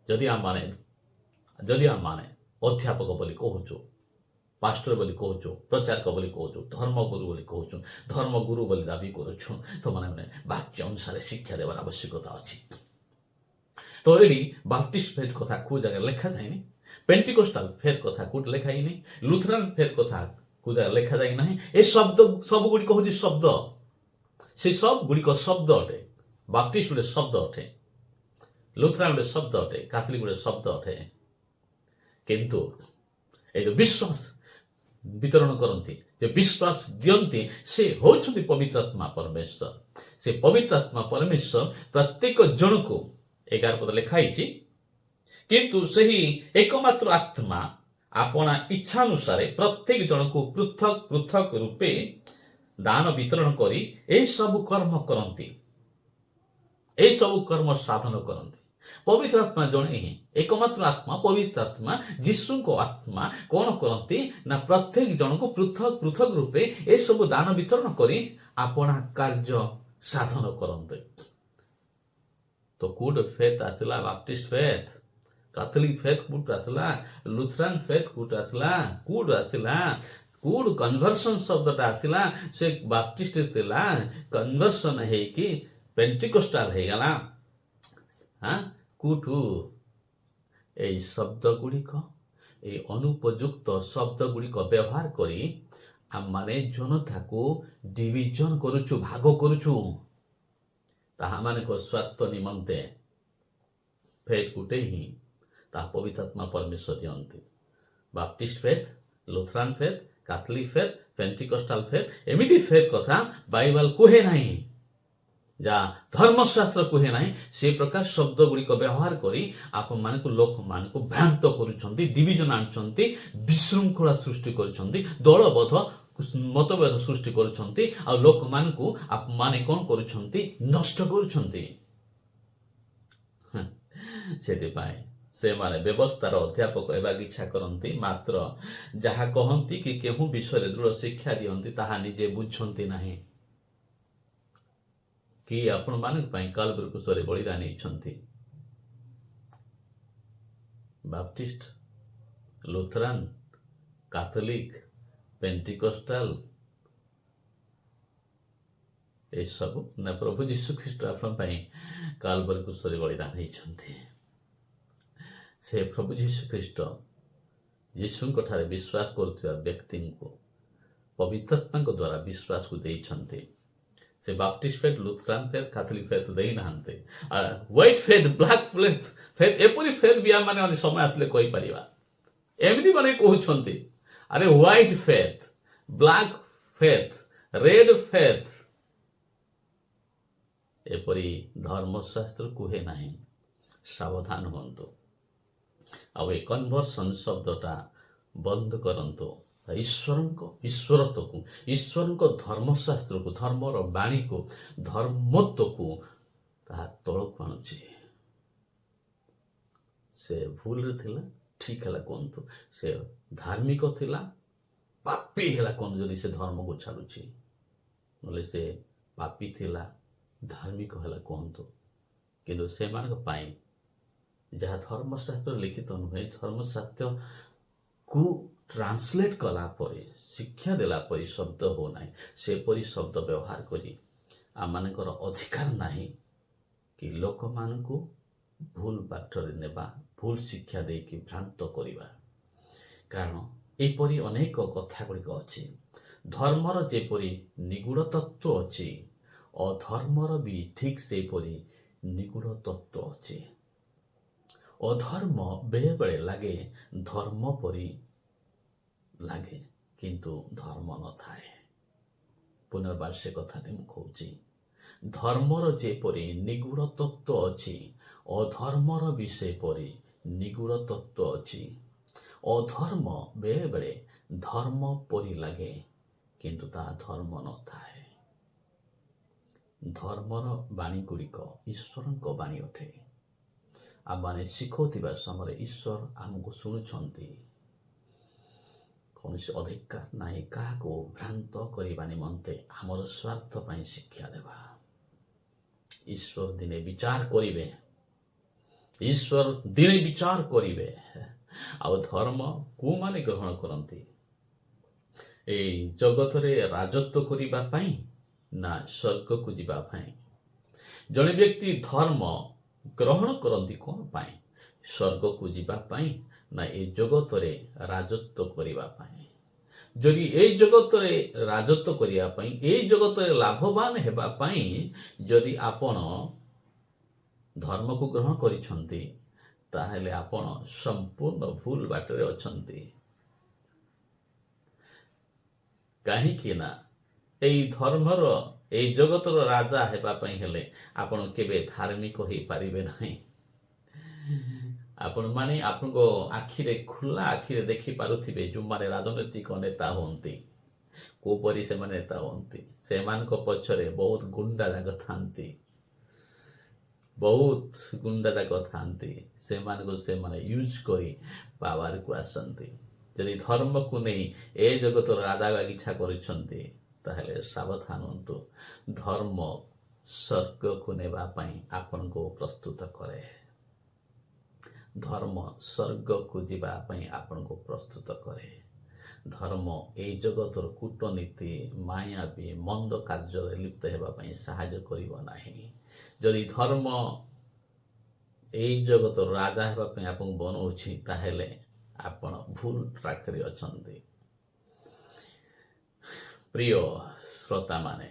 [SPEAKER 2] ଯଦି ଆମମାନେ ଅଧ୍ୟାପକ ବୋଲି କହୁଛୁ, ପାଷ୍ଟର ବୋଲି କହୁଛୁ, ପ୍ରଚାରକ ବୋଲି କହୁଛୁ, ଧର୍ମଗୁରୁ ବୋଲି କହୁଛୁ, ଧର୍ମଗୁରୁ ବୋଲି ଦାବି କରୁଛୁ, ତ ମାନେ ବାକ୍ୟ ଅନୁସାରେ ଶିକ୍ଷା ଦେବାର ଆବଶ୍ୟକତା ଅଛି। ତ ଏଠି ବାପ୍ଟିଷ୍ଟ ଫେଥ୍ କଥା କେଉଁ ଜାଗାରେ ଲେଖାଯାଇନି, ପେଣ୍ଟିକୋଷ୍ଟାଲ ଫେଥ୍ କଥା କେଉଁଠି ଲେଖା ହେଇନି, ଲୁଥରାନ୍ ଫେଥ୍ କଥା କେଉଁ ଜାଗାରେ ଲେଖାଯାଇ ନାହିଁ। ଏ ସବୁଗୁଡ଼ିକ ହେଉଛି ଶବ୍ଦ, ସେ ସବୁଗୁଡ଼ିକ ଶବ୍ଦ ଅଟେ। ବାପ୍ଟିଷ୍ଟ ଗୋଟେ ଶବ୍ଦ ଅଟେ, ଲୁଥରାନ୍ ଗୋଟେ ଶବ୍ଦ ଅଟେ, କାଥଲିକ୍ ଗୋଟେ ଶବ୍ଦ ଅଟେ। କିନ୍ତୁ এই ଯେଉଁ ବିଶ୍ୱାସ ବିତରଣ କରନ୍ତି, ଯେ ବିଶ୍ୱାସ ଦିଅନ୍ତି, ସେ ହେଉଛନ୍ତି ପବିତ୍ର ଆତ୍ମା ପରମେଶ୍ୱର। ସେ ପବିତ୍ର ଆତ୍ମା ପରମେଶ୍ୱର ପ୍ରତ୍ୟେକ ଜଣକୁ 11 ପଦ ଲେଖା ହେଇଛି, କିନ୍ତୁ ସେହି ଏକମାତ୍ର ଆତ୍ମା ଆପଣା ଇଚ୍ଛାନୁସାରେ ପ୍ରତ୍ୟେକ ଜଣକୁ ପୃଥକ ପୃଥକ ରୂପେ ଦାନ ବିତରଣ କରି ଏହିସବୁ କର୍ମ କରନ୍ତି, ଏହିସବୁ କର୍ମ ସାଧନ କରନ୍ତି। ପବିତ୍ର ଆତ୍ମା ଜଣେ ହିଁ, ଏକମାତ୍ର ଆତ୍ମା ପବିତ୍ର ଆତ୍ମା ଯୀଶୁଙ୍କ ଆତ୍ମା କ'ଣ କରନ୍ତି ନା ପ୍ରତ୍ୟେକ ଜଣକୁ ପୃଥକ ପୃଥକ ରୂପେ ଏସବୁ ଦାନ ବିତରଣ କରି ଆପଣା କାର୍ଯ୍ୟ ସାଧନ କରନ୍ତି। ତ କୋଉଠି ଫେଥ୍ ଆସିଲା? ବାପ୍ଟିଷ୍ଟ ଫେଥ୍, କାଥଲିକ୍ ଫେଥ୍ କୋଉଠୁ ଆସିଲା? ଲୁଥରାନ୍ ଫେଥ୍ କୋଉଠୁ ଆସିଲା? କୋଉଠୁ ଆସିଲା? କୋଉଠୁ କନଭର୍ସନ ଶବ୍ଦଟା ଆସିଲା? ସେ ବାପ୍ଟିଷ୍ଟ ଥିଲା, କନଭର୍ସନ ହେଇକି ପେଣ୍ଟିକୋଷ୍ଟାଲ ହେଇଗଲା। କୋଉଠୁ? এই ଶବ୍ଦଗୁଡ଼ିକ, এই ଅନୁପଯୁକ୍ତ ଶବ୍ଦଗୁଡ଼ିକ ବ୍ୟବହାର କରି ଆମମାନେ ଜନତାକୁ ଡିଭିଜନ କରୁଛୁ, ଭାଗ କରୁଛୁ। ତାହାମାନଙ୍କ ସ୍ୱାର୍ଥ ନିମନ୍ତେ ଫେଥ୍ ଗୋଟେ ହିଁ, ତାହା ପବିତ୍ର ଆତ୍ମା ପରମେଶ୍ୱର ଦିଅନ୍ତି। Baptist faith, Lutheran faith, Catholic faith, Pentecostal faith, ଏମିତି ଫେଥ୍ କଥା ବାଇବଲ କୁହେ ନାହିଁ, ଯାହା ଧର୍ମଶାସ୍ତ୍ର କୁହେ ନାହିଁ। ସେ ପ୍ରକାର ଶବ୍ଦଗୁଡ଼ିକ ବ୍ୟବହାର କରି ଆପଣମାନଙ୍କୁ ଲୋକମାନଙ୍କୁ ଭ୍ରାନ୍ତ କରୁଛନ୍ତି, ଡିଭିଜନ ଆଣୁଛନ୍ତି, ବିଶୃଙ୍ଖଳା ସୃଷ୍ଟି କରୁଛନ୍ତି, ଦଳବଦ୍ଧ ମତଭେଦ ସୃଷ୍ଟି କରୁଛନ୍ତି, ଆଉ ଲୋକମାନଙ୍କୁ ଆପଣମାନେ କ'ଣ କରୁଛନ୍ତି? ନଷ୍ଟ କରୁଛନ୍ତି। ସେଥିପାଇଁ ସେମାନେ ବ୍ୟବସ୍ଥାର ଅଧ୍ୟାପକ ହେବାକୁ ଇଚ୍ଛା କରନ୍ତି, ମାତ୍ର ଯାହା କହନ୍ତି କି କେଉଁ ବିଷୟରେ ଦୃଢ଼ ଶିକ୍ଷା ଦିଅନ୍ତି ତାହା ନିଜେ ବୁଝନ୍ତି ନାହିଁ। କି ଆପଣମାନଙ୍କ ପାଇଁ କାଲବରୀ କ୍ରୁଶରେ ବଳିଦାନ ନେଇଛନ୍ତି। ବାପ୍ଟିଷ୍ଟ, ଲୁଥରାନ୍, କାଥଲିକ୍, ପେଣ୍ଟିକୋଷ୍ଟାଲ, ଏସବୁ ନା ପ୍ରଭୁ ଯୀଶୁଖ୍ରୀଷ୍ଟ ଆପଣଙ୍କ ପାଇଁ କାଲବରୀ କ୍ରୁଶରେ ବଳିଦାନ ହେଇଛନ୍ତି। ସେ ପ୍ରଭୁ ଯୀଶୁଖ୍ରୀଷ୍ଟ ଯୀଶୁଙ୍କ ଠାରେ ବିଶ୍ୱାସ କରୁଥିବା ବ୍ୟକ୍ତିଙ୍କୁ ପବିତ୍ର ଆତ୍ମାଙ୍କ ଦ୍ୱାରା ବିଶ୍ୱାସକୁ ଦେଇଛନ୍ତି। ସେ Baptist faith, Lutheran faith, Catholic faith ଦେଇନାହାନ୍ତି। ହ୍ୱାଇଟ୍ ଫେଥ୍, ବ୍ଲାକ୍ ଫେଥ୍, ଏପରି ଫେଥ୍ ବି ଆମେ ସମୟ ଆସିଲେ କହିପାରିବା। ଏମିତି ମାନେ କହୁଛନ୍ତି, ଆରେ white faith, black faith, red faith, ଏପରି ଧର୍ମଶାସ୍ତ୍ର କୁହେ ନାହିଁ। ସାବଧାନ ହୁଅନ୍ତୁ। ଆଉ ଏ କନଭର୍ସନ ଶବ୍ଦଟା ବନ୍ଦ କରନ୍ତୁ। ଈଶ୍ୱରତ୍ୱକୁ, ଈଶ୍ୱରଙ୍କ ଧର୍ମଶାସ୍ତ୍ରକୁ, ଧର୍ମର ବାଣୀକୁ, ଧର୍ମତ୍ୱକୁ ତାହା ତଳକୁ ଆଣୁଛି। ସେ ଭୁଲରେ ଥିଲା, ଠିକ୍ ହେଲା କୁହନ୍ତୁ। ସେ ଧାର୍ମିକ ଥିଲା, ପାପୀ ହେଲା କୁହନ୍ତୁ ଯଦି ସେ ଧର୍ମକୁ ଛାଡ଼ୁଛି। ନହେଲେ ସେ ପାପୀ ଥିଲା, ଧାର୍ମିକ ହେଲା କୁହନ୍ତୁ। କିନ୍ତୁ ସେମାନଙ୍କ ପାଇଁ ଯାହା ଧର୍ମଶାସ୍ତ୍ର ଲିଖିତ ନୁହେଁ, ଧର୍ମଶାସ୍ତ୍ରକୁ ଟ୍ରାନ୍ସଲେଟ୍ କଲା ପରେ, ଶିକ୍ଷା ଦେଲା ପରି ଶବ୍ଦ ହେଉନାହିଁ, ସେପରି ଶବ୍ଦ ବ୍ୟବହାର କରି ଆମମାନଙ୍କର ଅଧିକାର ନାହିଁ କି ଲୋକମାନଙ୍କୁ ଭୁଲ ବାଟରେ ନେବା, ଭୁଲ ଶିକ୍ଷା ଦେଇକି ଭ୍ରାନ୍ତ କରିବା। କାରଣ ଏପରି ଅନେକ କଥା ଗୁଡ଼ିକ ଅଛି। ଧର୍ମର ଯେପରି ନିଗୂଢ଼ ତତ୍ତ୍ୱ ଅଛି, ଅଧର୍ମର ବି ଠିକ୍ ସେହିପରି ନିଗୂଢ଼ ତତ୍ତ୍ୱ ଅଛି। ଅଧର୍ମ ବେଳେବେଳେ ଲାଗେ ଧର୍ମ ପରି ଲାଗେ, କିନ୍ତୁ ଧର୍ମ ନଥାଏ। ପୁନର୍ବାର ସେ କଥାଟି ମୁଁ କହୁଛି, ଧର୍ମର ଯେପରି ନିଗୂଢ଼ ତତ୍ତ୍ୱ ଅଛି, ଅଧର୍ମର ବି ସେପରି ନିଗୂଢ଼ ତତ୍ତ୍ୱ ଅଛି। ଅଧର୍ମ ବେଳେବେଳେ ଧର୍ମ ପରି ଲାଗେ, କିନ୍ତୁ ତାହା ଧର୍ମ ନଥାଏ। ଧର୍ମର ବାଣୀ ଗୁଡ଼ିକ ଈଶ୍ୱରଙ୍କ ବାଣୀ ଅଟେ। ଆମମାନେ ଶିଖାଉଥିବା ସମୟରେ ଈଶ୍ୱର ଆମକୁ ଶୁଣୁଛନ୍ତି। କୌଣସି ଅଧିକାର ନାହିଁ କାହାକୁ ଭ୍ରାନ୍ତ କରିବା ନିମନ୍ତେ ଆମର ସ୍ୱାର୍ଥ ପାଇଁ ଶିକ୍ଷା ଦେବା। ଈଶ୍ୱର ଦିନେ ବିଚାର କରିବେ, ଈଶ୍ୱର ଦିନେ ବିଚାର କରିବେ। ଆଉ ଧର୍ମ କୋଉମାନେ ଗ୍ରହଣ କରନ୍ତି? ଏଇ ଜଗତରେ ରାଜତ୍ୱ କରିବା ପାଇଁ ନା ସ୍ୱର୍ଗକୁ ଯିବା ପାଇଁ? ଜଣେ ବ୍ୟକ୍ତି ଧର୍ମ ଗ୍ରହଣ କରନ୍ତି କ'ଣ ପାଇଁ? ସ୍ୱର୍ଗକୁ ଯିବା ପାଇଁ ନା ଏ ଜଗତରେ ରାଜତ୍ୱ କରିବା ପାଇଁ? ଯଦି ଏଇ ଜଗତରେ ରାଜତ୍ୱ କରିବା ପାଇଁ, ଏଇ ଜଗତରେ ଲାଭବାନ ହେବା ପାଇଁ ଯଦି ଆପଣ ଧର୍ମକୁ ଗ୍ରହଣ କରିଛନ୍ତି, ତାହେଲେ ଆପଣ ସମ୍ପୂର୍ଣ୍ଣ ଭୁଲ ବାଟରେ ଅଛନ୍ତି। କାହିଁକି ନା ଏଇ ଧର୍ମର, ଏଇ ଜଗତର ରାଜା ହେବା ପାଇଁ ହେଲେ ଆପଣ କେବେ ଧାର୍ମିକ ହେଇପାରିବେ ନାହିଁ। ଆପଣମାନେ ଆପଣଙ୍କ ଆଖିରେ, ଖୋଲା ଆଖିରେ ଦେଖିପାରୁଥିବେ ଯେଉଁମାନେ ରାଜନୈତିକ ନେତା ହୁଅନ୍ତି, କୋଉପରି ସେମାନେ ନେତା ହୁଅନ୍ତି। ସେମାନଙ୍କ ପଛରେ ବହୁତ ଗୁଣ୍ଡା ଯାକ ଥାନ୍ତି, ବହୁତ ଗୁଣ୍ଡା ଯାକ ଥାନ୍ତି। ସେମାନଙ୍କୁ ସେମାନେ ୟୁଜ୍ କରି ପାୱାରକୁ ଆସନ୍ତି। ଯଦି ଧର୍ମକୁ ନେଇ ଏ ଜଗତର ରାଜା ଇଚ୍ଛା କରୁଛନ୍ତି, ତାହେଲେ ସାବଧାନ ହୁଅନ୍ତୁ। ଧର୍ମ ସ୍ୱର୍ଗକୁ ନେବା ପାଇଁ ଆପଣଙ୍କୁ ପ୍ରସ୍ତୁତ କରେ। ଧର୍ମ ସ୍ୱର୍ଗକୁ ଯିବା ପାଇଁ ଆପଣଙ୍କୁ ପ୍ରସ୍ତୁତ କରେ। ଧର୍ମ ଏଇ ଜଗତର କୂଟନୀତି, ମାୟାବୀ, ମନ୍ଦ କାର୍ଯ୍ୟରେ ଲିପ୍ତ ହେବା ପାଇଁ ସାହାଯ୍ୟ କରିବ ନାହିଁ। ଯଦି ଧର୍ମ ଏଇ ଜଗତର ରାଜା ହେବା ପାଇଁ ଆପଣଙ୍କୁ ବନଉଛି, ତାହେଲେ ଆପଣ ଭୁଲ ଟ୍ରାକରେ ଅଛନ୍ତି। ପ୍ରିୟ ଶ୍ରୋତାମାନେ,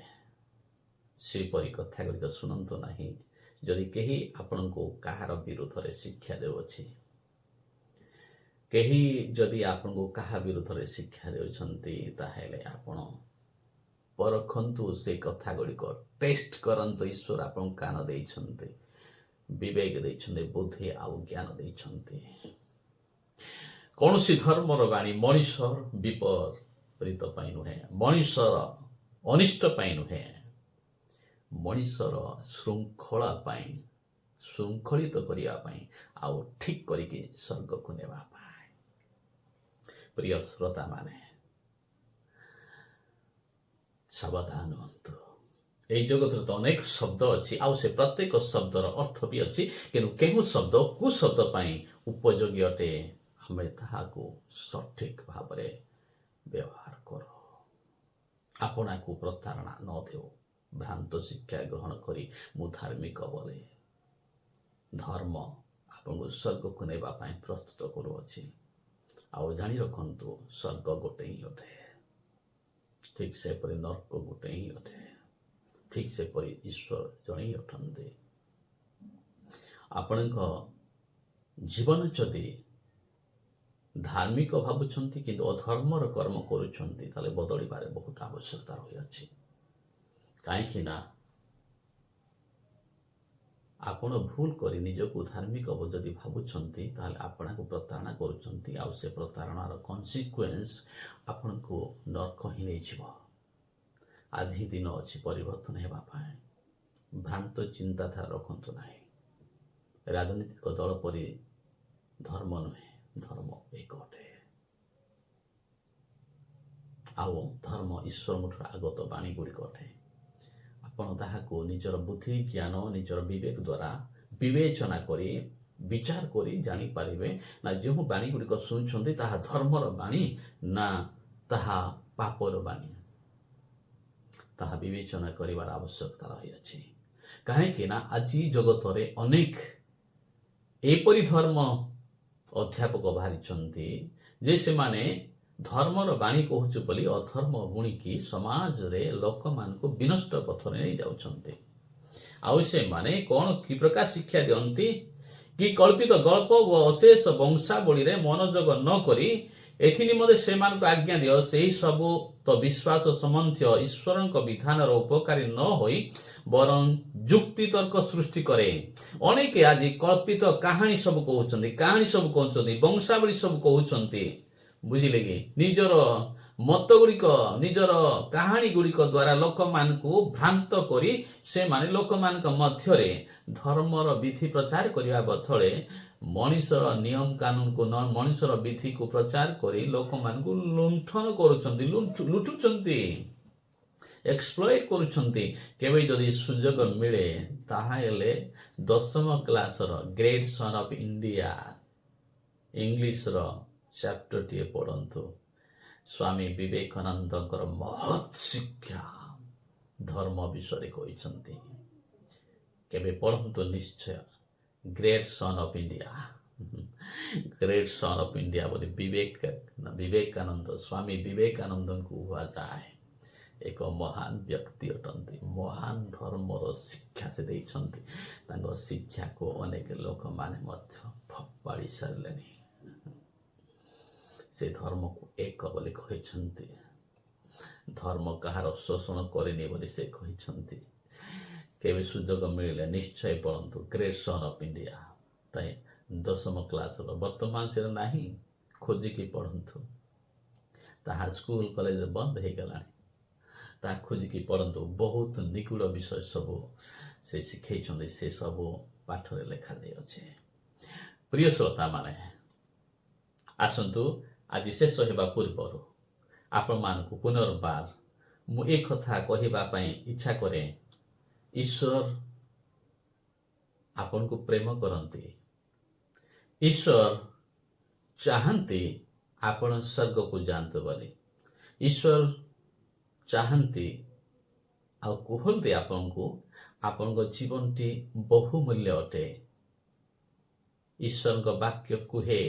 [SPEAKER 2] ସେପରି କଥା ଗୁଡ଼ିକ ଶୁଣନ୍ତୁ ନାହିଁ। ଯଦି କେହି ଆପଣଙ୍କୁ କାହାର ବିରୁଦ୍ଧରେ ଶିକ୍ଷା ଦେଉଅଛି, କେହି ଯଦି ଆପଣଙ୍କୁ କାହା ବିରୁଦ୍ଧରେ ଶିକ୍ଷା ଦେଉଛନ୍ତି, ତାହେଲେ ଆପଣ ପରଖନ୍ତୁ ସେ କଥା ଗୁଡ଼ିକ, ଟେଷ୍ଟ କରନ୍ତୁ। ଈଶ୍ୱର ଆପଣଙ୍କୁ କାନ ଦେଇଛନ୍ତି, ବିବେକ ଦେଇଛନ୍ତି, ବୁଦ୍ଧି ଆଉ ଜ୍ଞାନ ଦେଇଛନ୍ତି। କୌଣସି ଧର୍ମର ବାଣୀ ମଣିଷର ବିପରୀତ ପାଇଁ ନୁହେଁ, ମଣିଷର ଅନିଷ୍ଟ ପାଇଁ ନୁହେଁ, ମଣିଷର ଶୃଙ୍ଖଳା ପାଇଁ, ଶୃଙ୍ଖଳିତ କରିବା ପାଇଁ, ଆଉ ଠିକ୍ କରିକି ସ୍ୱର୍ଗକୁ ନେବା ପାଇଁ। ପ୍ରିୟ ଶ୍ରୋତାମାନେ, ସାବଧାନ ହୁଅନ୍ତୁ। এই ଜଗତରେ ତ ଅନେକ ଶବ୍ଦ ଅଛି, ଆଉ ସେ ପ୍ରତ୍ୟେକ ଶବ୍ଦର ଅର୍ଥ ବି ଅଛି। କିନ୍ତୁ କେଉଁ ଶବ୍ଦ କେଉଁ ଶବ୍ଦ ପାଇଁ ଉପଯୋଗୀ ଅଟେ, ଆମେ ତାହାକୁ ସଠିକ ଭାବରେ ବ୍ୟବହାର କରୁ। ଆପଣାକୁ ପ୍ରତାରଣା ନ ଦେଉ। ଭ୍ରାନ୍ତ ଶିକ୍ଷା ଗ୍ରହଣ କରି ମୁଁ ଧାର୍ମିକ ବୋଲେ ଧର୍ମ ଆପଣଙ୍କୁ ସ୍ୱର୍ଗକୁ ନେବା ପାଇଁ ପ୍ରସ୍ତୁତ କରୁଅଛି। ଆଉ ଜାଣି ରଖନ୍ତୁ, ସ୍ୱର୍ଗ ଗୋଟେ ହିଁ ଅଟେ, ଠିକ୍ ସେପରି ନର୍କ ଗୋଟେ ହିଁ ଅଟେ, ଠିକ୍ ସେପରି ଈଶ୍ୱର ଜଣେ ହିଁ ଅଟନ୍ତି। ଆପଣଙ୍କ ଜୀବନ ଯଦି ଧାର୍ମିକ ଭାବୁଛନ୍ତି କିନ୍ତୁ ଅଧର୍ମର କର୍ମ କରୁଛନ୍ତି, ତାହେଲେ ବଦଳିବାରେ ବହୁତ ଆବଶ୍ୟକତା ରହିଅଛି। କାହିଁକି ନା ଆପଣ ଭୁଲ କରି ନିଜକୁ ଧାର୍ମିକ ଯଦି ଭାବୁଛନ୍ତି, ତାହେଲେ ଆପଣଙ୍କୁ ପ୍ରତାରଣା କରୁଛନ୍ତି, ଆଉ ସେ ପ୍ରତାରଣାର କନସିକ୍ୱେନ୍ସ ଆପଣଙ୍କୁ ନର୍କ ହିଁ ନେଇଯିବ। ଆଜି ହିଁ ଦିନ ଅଛି ପରିବର୍ତ୍ତନ ହେବା ପାଇଁ। ଭ୍ରାନ୍ତ ଚିନ୍ତାଧାରା ରଖନ୍ତୁ ନାହିଁ। ରାଜନୈତିକ ଦଳ ପରି ଧର୍ମ ନୁହେଁ, ଧର୍ମ ଏକ ଅଟେ। ଆଉ ଧର୍ମ ଈଶ୍ୱରଙ୍କଠାରୁ ଆଗତ ବାଣୀ ଗୁଡ଼ିକ ଅଟେ। ଆପଣ ତାହାକୁ ନିଜର ବୁଦ୍ଧି, ଜ୍ଞାନ, ନିଜର ବିବେକ ଦ୍ୱାରା ବିବେଚନା କରି, ବିଚାର କରି ଜାଣିପାରିବେ ନା ଯେଉଁ ବାଣୀ ଗୁଡ଼ିକ ଶୁଣୁଛନ୍ତି ତାହା ଧର୍ମର ବାଣୀ ନା ତାହା ପାପର ବାଣୀ। ତାହା ବିବେଚନା କରିବାର ଆବଶ୍ୟକତା ରହିଅଛି। କାହିଁକି ନା ଆଜି ଜଗତରେ ଅନେକ ଏପରି ଧର୍ମ ଅଧ୍ୟାପକ ବାହାରିଛନ୍ତି ଯେ ସେମାନେ ଧର୍ମର ବାଣୀ କହୁଛୁ ବୋଲି ଅଧର୍ମ ବୁଣିକି ସମାଜରେ ଲୋକମାନଙ୍କୁ ବିନଷ୍ଟ ପଥରେ ନେଇ ଯାଉଛନ୍ତି। ଆଉ ସେମାନେ କ'ଣ କି ପ୍ରକାର ଶିକ୍ଷା ଦିଅନ୍ତି କି କଳ୍ପିତ ଗଳ୍ପ ଓ ଅଶେଷ ବଂଶାବଳୀରେ ମନୋଯୋଗ ନ କରି ଏଥି ନିମନ୍ତେ ସେମାନଙ୍କୁ ଆଜ୍ଞା ଦିଅ, ସେହି ସବୁ ତ ବିଶ୍ୱାସ ସମ୍ବନ୍ଧୀୟ ଈଶ୍ୱରଙ୍କ ବିଧାନର ଉପକାରୀ ନ ହୋଇ ବରଂ ଯୁକ୍ତି ତର୍କ ସୃଷ୍ଟି କରେ। ଅନେକ ଆଜି କଳ୍ପିତ କାହାଣୀ ସବୁ କହୁଛନ୍ତି, ବଂଶାବଳୀ ସବୁ କହୁଛନ୍ତି, ବୁଝିଲେ କି? ନିଜର
[SPEAKER 1] ମତ ଗୁଡ଼ିକ ନିଜର କାହାଣୀ ଗୁଡ଼ିକ ଦ୍ୱାରା ଲୋକମାନଙ୍କୁ ଭ୍ରାନ୍ତ କରି ସେମାନେ ଲୋକମାନଙ୍କ ମଧ୍ୟରେ ଧର୍ମର ବିଧି ପ୍ରଚାର କରିବା ବଦଳରେ ମଣିଷର ନିୟମ କାନୁନକୁ ମଣିଷର ବିଧିକୁ ପ୍ରଚାର କରି ଲୋକମାନଙ୍କୁ ଲୁଣ୍ଠନ କରୁଛନ୍ତି, ଲୁଟୁଛନ୍ତି, ଏକ୍ସପ୍ଲଏଟ୍ କରୁଛନ୍ତି। କେବେ ଯଦି ସୁଯୋଗ ମିଳେ ତାହେଲେ 10ମ କ୍ଲାସର ଗ୍ରେଟ୍ ସନ୍ ଅଫ୍ ଇଣ୍ଡିଆ ଇଂଲିଶର ଚାପ୍ଟରଟିଏ ପଢ଼ନ୍ତୁ। ସ୍ୱାମୀ ବିବେକାନନ୍ଦଙ୍କର ମହତ୍ ଶିକ୍ଷା ଧର୍ମ ବିଷୟରେ କହିଛନ୍ତି। କେବେ ପଢ଼ନ୍ତୁ ନିଶ୍ଚୟ great son of India. Great son of India ବୋଲି ବିବେକାନନ୍ଦ ସ୍ୱାମୀ ବିବେକାନନ୍ଦଙ୍କୁ କୁହାଯାଏ। ଏକ ମହାନ ବ୍ୟକ୍ତି ଅଟନ୍ତି। ମହାନ ଧର୍ମର ଶିକ୍ଷା ସେ ଦେଇଛନ୍ତି। ତାଙ୍କ ଶିକ୍ଷାକୁ ଅନେକ ଲୋକମାନେ ମଧ୍ୟ ଫୋପାଡ଼ି ସାରିଲେଣି। ସେ ଧର୍ମକୁ ଏକ ବୋଲି କହିଛନ୍ତି। ଧର୍ମ କାହାର ଶୋଷଣ କରିନି ବୋଲି ସେ କହିଛନ୍ତି। କେବେ ସୁଯୋଗ ମିଳିଲେ ନିଶ୍ଚୟ ପଢ଼ନ୍ତୁ ଗ୍ରେଟ୍ ସନ୍ ଅଫ୍ ଇଣ୍ଡିଆ। ତାଇ 10ମ କ୍ଲାସର ବର୍ତ୍ତମାନ ସେଟା ନାହିଁ, ଖୋଜିକି ପଢ଼ନ୍ତୁ। ତାହା ସ୍କୁଲ କଲେଜରେ ବନ୍ଦ ହେଇଗଲାଣି। ତାହା ଖୋଜିକି ପଢ଼ନ୍ତୁ। ବହୁତ ନିଗୁଡ଼ ବିଷୟ ସବୁ ସେ ଶିଖେଇଛନ୍ତି। ସେ ସବୁ ପାଠରେ ଲେଖାଯାଇଅଛି। ପ୍ରିୟ ଶ୍ରୋତାମାନେ, ଆସନ୍ତୁ ଆଜି ଶେଷ ହେବା ପୂର୍ବରୁ ଆପଣମାନଙ୍କୁ ପୁନର୍ବାର ମୁଁ ଏ କଥା କହିବା ପାଇଁ ଇଚ୍ଛା କରେ, ଈଶ୍ୱର ଆପଣଙ୍କୁ ପ୍ରେମ କରନ୍ତି। ଈଶ୍ୱର ଚାହାନ୍ତି ଆପଣ ସ୍ୱର୍ଗକୁ ଯାଆନ୍ତୁ ବୋଲି। ଈଶ୍ୱର ଚାହାନ୍ତି ଆଉ କୁହନ୍ତି ଆପଣଙ୍କୁ ଆପଣଙ୍କ ଜୀବନଟି ବହୁମୂଲ୍ୟ ଅଟେ। ଈଶ୍ୱରଙ୍କ ବାକ୍ୟ କୁହେ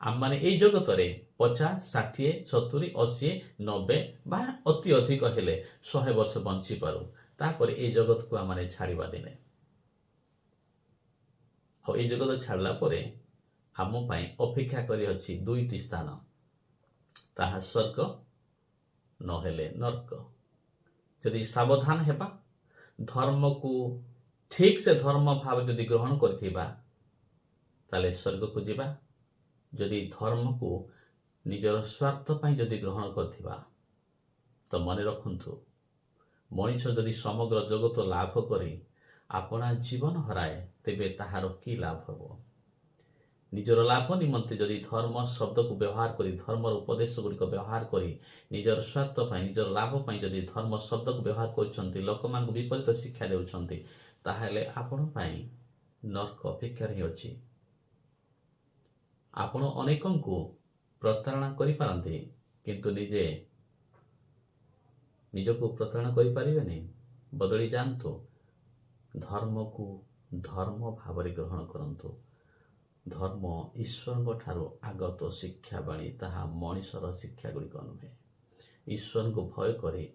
[SPEAKER 1] ଆମମାନେ ଏଇ ଜଗତରେ 50, 60, 70, 80, 90 ବା ଅତି ଅଧିକ ହେଲେ 100 ବର୍ଷ ବଞ୍ଚିପାରୁ। ତାପରେ ଏଇ ଜଗତକୁ ଆମମାନେ ଛାଡ଼ିବା ଦିନେ। ଆଉ ଏଇ ଜଗତ ଛାଡ଼ିଲା ପରେ ଆମ ପାଇଁ ଅପେକ୍ଷା କରିଅଛି 2ଟି ସ୍ଥାନ, ତାହା ସ୍ୱର୍ଗ ନହେଲେ ନର୍କ। ଯଦି ସାବଧାନ ହେବା, ଧର୍ମକୁ ଠିକ୍ ସେ ଧର୍ମ ଭାବେ ଯଦି ଗ୍ରହଣ କରିଥିବା ତାହେଲେ ସ୍ୱର୍ଗକୁ ଯିବା। ଯଦି ଧର୍ମକୁ ନିଜର ସ୍ୱାର୍ଥ ପାଇଁ ଯଦି ଗ୍ରହଣ କରିଥିବା ତ ମନେ ରଖନ୍ତୁ, ମଣିଷ ଯଦି ସମଗ୍ର ଜଗତ ଲାଭ କରି ଆପଣା ଜୀବନ ହରାଏ ତେବେ ତାହାର କି ଲାଭ ହେବ? ନିଜର ଲାଭ ନିମନ୍ତେ ଯଦି ଧର୍ମ ଶବ୍ଦକୁ ବ୍ୟବହାର କରି, ଧର୍ମର ଉପଦେଶ ଗୁଡ଼ିକ ବ୍ୟବହାର କରି ନିଜର ସ୍ୱାର୍ଥ ପାଇଁ, ନିଜର ଲାଭ ପାଇଁ ଯଦି ଧର୍ମ ଶବ୍ଦକୁ ବ୍ୟବହାର କରୁଛନ୍ତି, ଲୋକମାନଙ୍କୁ ବିପରୀତ ଶିକ୍ଷା ଦେଉଛନ୍ତି, ତାହେଲେ ଆପଣ ପାଇଁ ନର୍କ ଅପେକ୍ଷାରେ ହିଁ ଅଛି। ଆପଣ ଅନେକଙ୍କୁ ପ୍ରତାରଣା କରିପାରନ୍ତି, କିନ୍ତୁ ନିଜକୁ ପ୍ରତାରଣା କରିପାରିବେନି। ବଦଳି ଯାଆନ୍ତୁ। ଧର୍ମକୁ ଧର୍ମ ଭାବରେ ଗ୍ରହଣ କରନ୍ତୁ। ଧର୍ମ ଈଶ୍ୱରଙ୍କ ଠାରୁ ଆଗତ ଶିକ୍ଷାବାଣୀ, ତାହା ମଣିଷର ଶିକ୍ଷା ଗୁଡ଼ିକ ନୁହେଁ। ଈଶ୍ୱରଙ୍କୁ ଭୟ କରି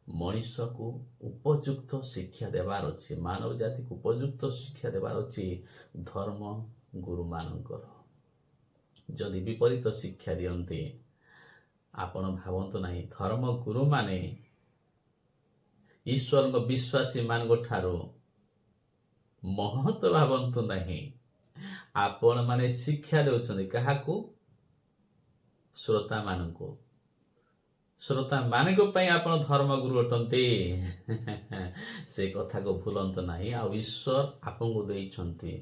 [SPEAKER 1] ମଣିଷକୁ ଉପଯୁକ୍ତ ଶିକ୍ଷା ଦେବାର ଅଛି। ମାନବ ଜାତିକୁ ଉପଯୁକ୍ତ ଶିକ୍ଷା ଦେବାର ଅଛି ଧର୍ମ ଗୁରୁମାନଙ୍କର। ଯଦି ବିପରୀତ ଶିକ୍ଷା ଦିଅନ୍ତି, ଆପଣ ଭାବନ୍ତୁ ନାହିଁ ଧର୍ମ ଗୁରୁମାନେ ଈଶ୍ୱରଙ୍କ ବିଶ୍ୱାସୀ ମାନଙ୍କ ଠାରୁ ମହତ ଭାବନ୍ତୁ ନାହିଁ। ଆପଣମାନେ ଶିକ୍ଷା ଦେଉଛନ୍ତି କାହାକୁ? ଶ୍ରୋତାମାନଙ୍କୁ। ଶ୍ରୋତାମାନଙ୍କ ପାଇଁ ଆପଣ ଧର୍ମଗୁରୁ ଅଟନ୍ତି। ସେ କଥାକୁ ଭୁଲନ୍ତୁ ନାହିଁ। ଆଉ ଈଶ୍ୱର ଆପଣଙ୍କୁ ଦେଇଛନ୍ତି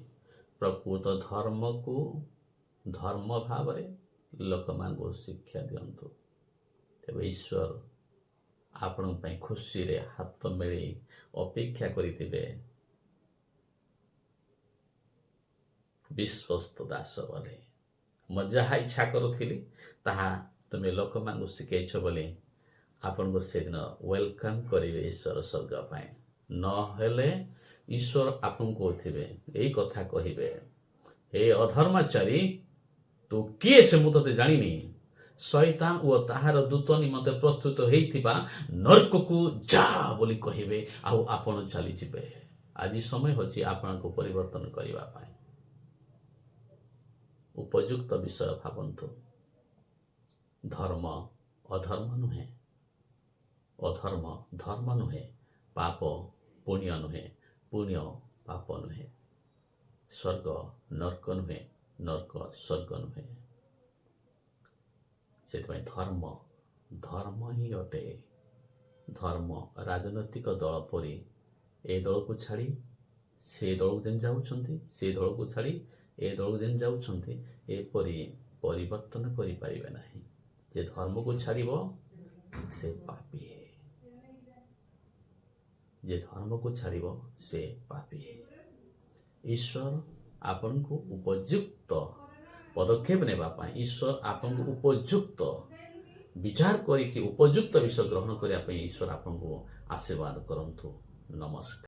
[SPEAKER 1] ପ୍ରକୃତ ଧର୍ମକୁ ଧର୍ମ ଭାବରେ ଲୋକମାନଙ୍କୁ ଶିକ୍ଷା ଦିଅନ୍ତୁ। ତେବେ ଈଶ୍ୱର ଆପଣଙ୍କ ପାଇଁ ଖୁସିରେ ହାତ ମେଳି ଅପେକ୍ଷା କରିଥିବେ। ବିଶ୍ୱସ୍ତ ଦାସ ବୋଲି ମୁଁ ଯାହା ଇଚ୍ଛା କରୁଥିଲି ତାହା ତୁମେ ଲୋକମାନଙ୍କୁ ଶିଖେଇଛ ବୋଲି ଆପଣଙ୍କୁ ସେଦିନ ୱେଲକମ୍ କରିବେ ଈଶ୍ୱର ସ୍ୱର୍ଗ ପାଇଁ। ନହେଲେ ଈଶ୍ୱର ଆପଣଙ୍କୁ କହୁଥିବେ, ଏଇ କଥା କହିବେ, ଏ ଅଧର୍ମାଚାରୀ ତୁ କିଏ ସେ ମୁଁ ତତେ ଜାଣିନି। ଶୈତାନ ଓ ତାହାର ଦୂତ ନିମନ୍ତେ ପ୍ରସ୍ତୁତ ହେଇଥିବା ନର୍କକୁ ଯା ବୋଲି କହିବେ, ଆଉ ଆପଣ ଚାଲିଯିବେ। ଆଜି ସମୟ ହେଉଛି ଆପଣଙ୍କୁ ପରିବର୍ତ୍ତନ କରିବା ପାଇଁ। ଉପଯୁକ୍ତ ବିଷୟ ଭାବନ୍ତୁ। ଧର୍ମ ଅଧର୍ମ ନୁହେଁ, ଅଧର୍ମ ଧର୍ମ ନୁହେଁ, ପାପ ପୁଣ୍ୟ ନୁହେଁ, ପୁଣ୍ୟ ପାପ ନୁହେଁ, ସ୍ୱର୍ଗ ନର୍କ ନୁହେଁ, ନର୍କ ସ୍ୱର୍ଗ ନୁହେଁ। ସେଥିପାଇଁ ଧର୍ମ
[SPEAKER 2] ଧର୍ମ ହିଁ ଅଟେ। ଧର୍ମ ରାଜନୈତିକ ଦଳ ପରି ଏ ଦଳକୁ ଛାଡ଼ି ସେ ଦଳକୁ ଯେମିତି ଯାଉଛନ୍ତି, ସେ ଦଳକୁ ଛାଡ଼ି ଏ ଦଳକୁ ଯେମିତି ଯାଉଛନ୍ତି, ଏପରି ପରିବର୍ତ୍ତନ କରିପାରିବେ ନାହିଁ। ଯେ ଧର୍ମକୁ ଛାଡ଼ିବ ସେ ପାପୀ। ଯେ ଧର୍ମକୁ ଛାଡ଼ିବ ସେ ପାପୀ। ଈଶ୍ୱର ଆପଣଙ୍କୁ ଉପଯୁକ୍ତ ପଦକ୍ଷେପ ନେବା ପାଇଁ, ଈଶ୍ୱର ଆପଣଙ୍କୁ ଉପଯୁକ୍ତ ବିଚାର କରିକି ଉପଯୁକ୍ତ ବିଷୟ ଗ୍ରହଣ କରିବା ପାଇଁ ଈଶ୍ୱର ଆପଣଙ୍କୁ ଆଶୀର୍ବାଦ କରନ୍ତୁ। ନମସ୍କାର।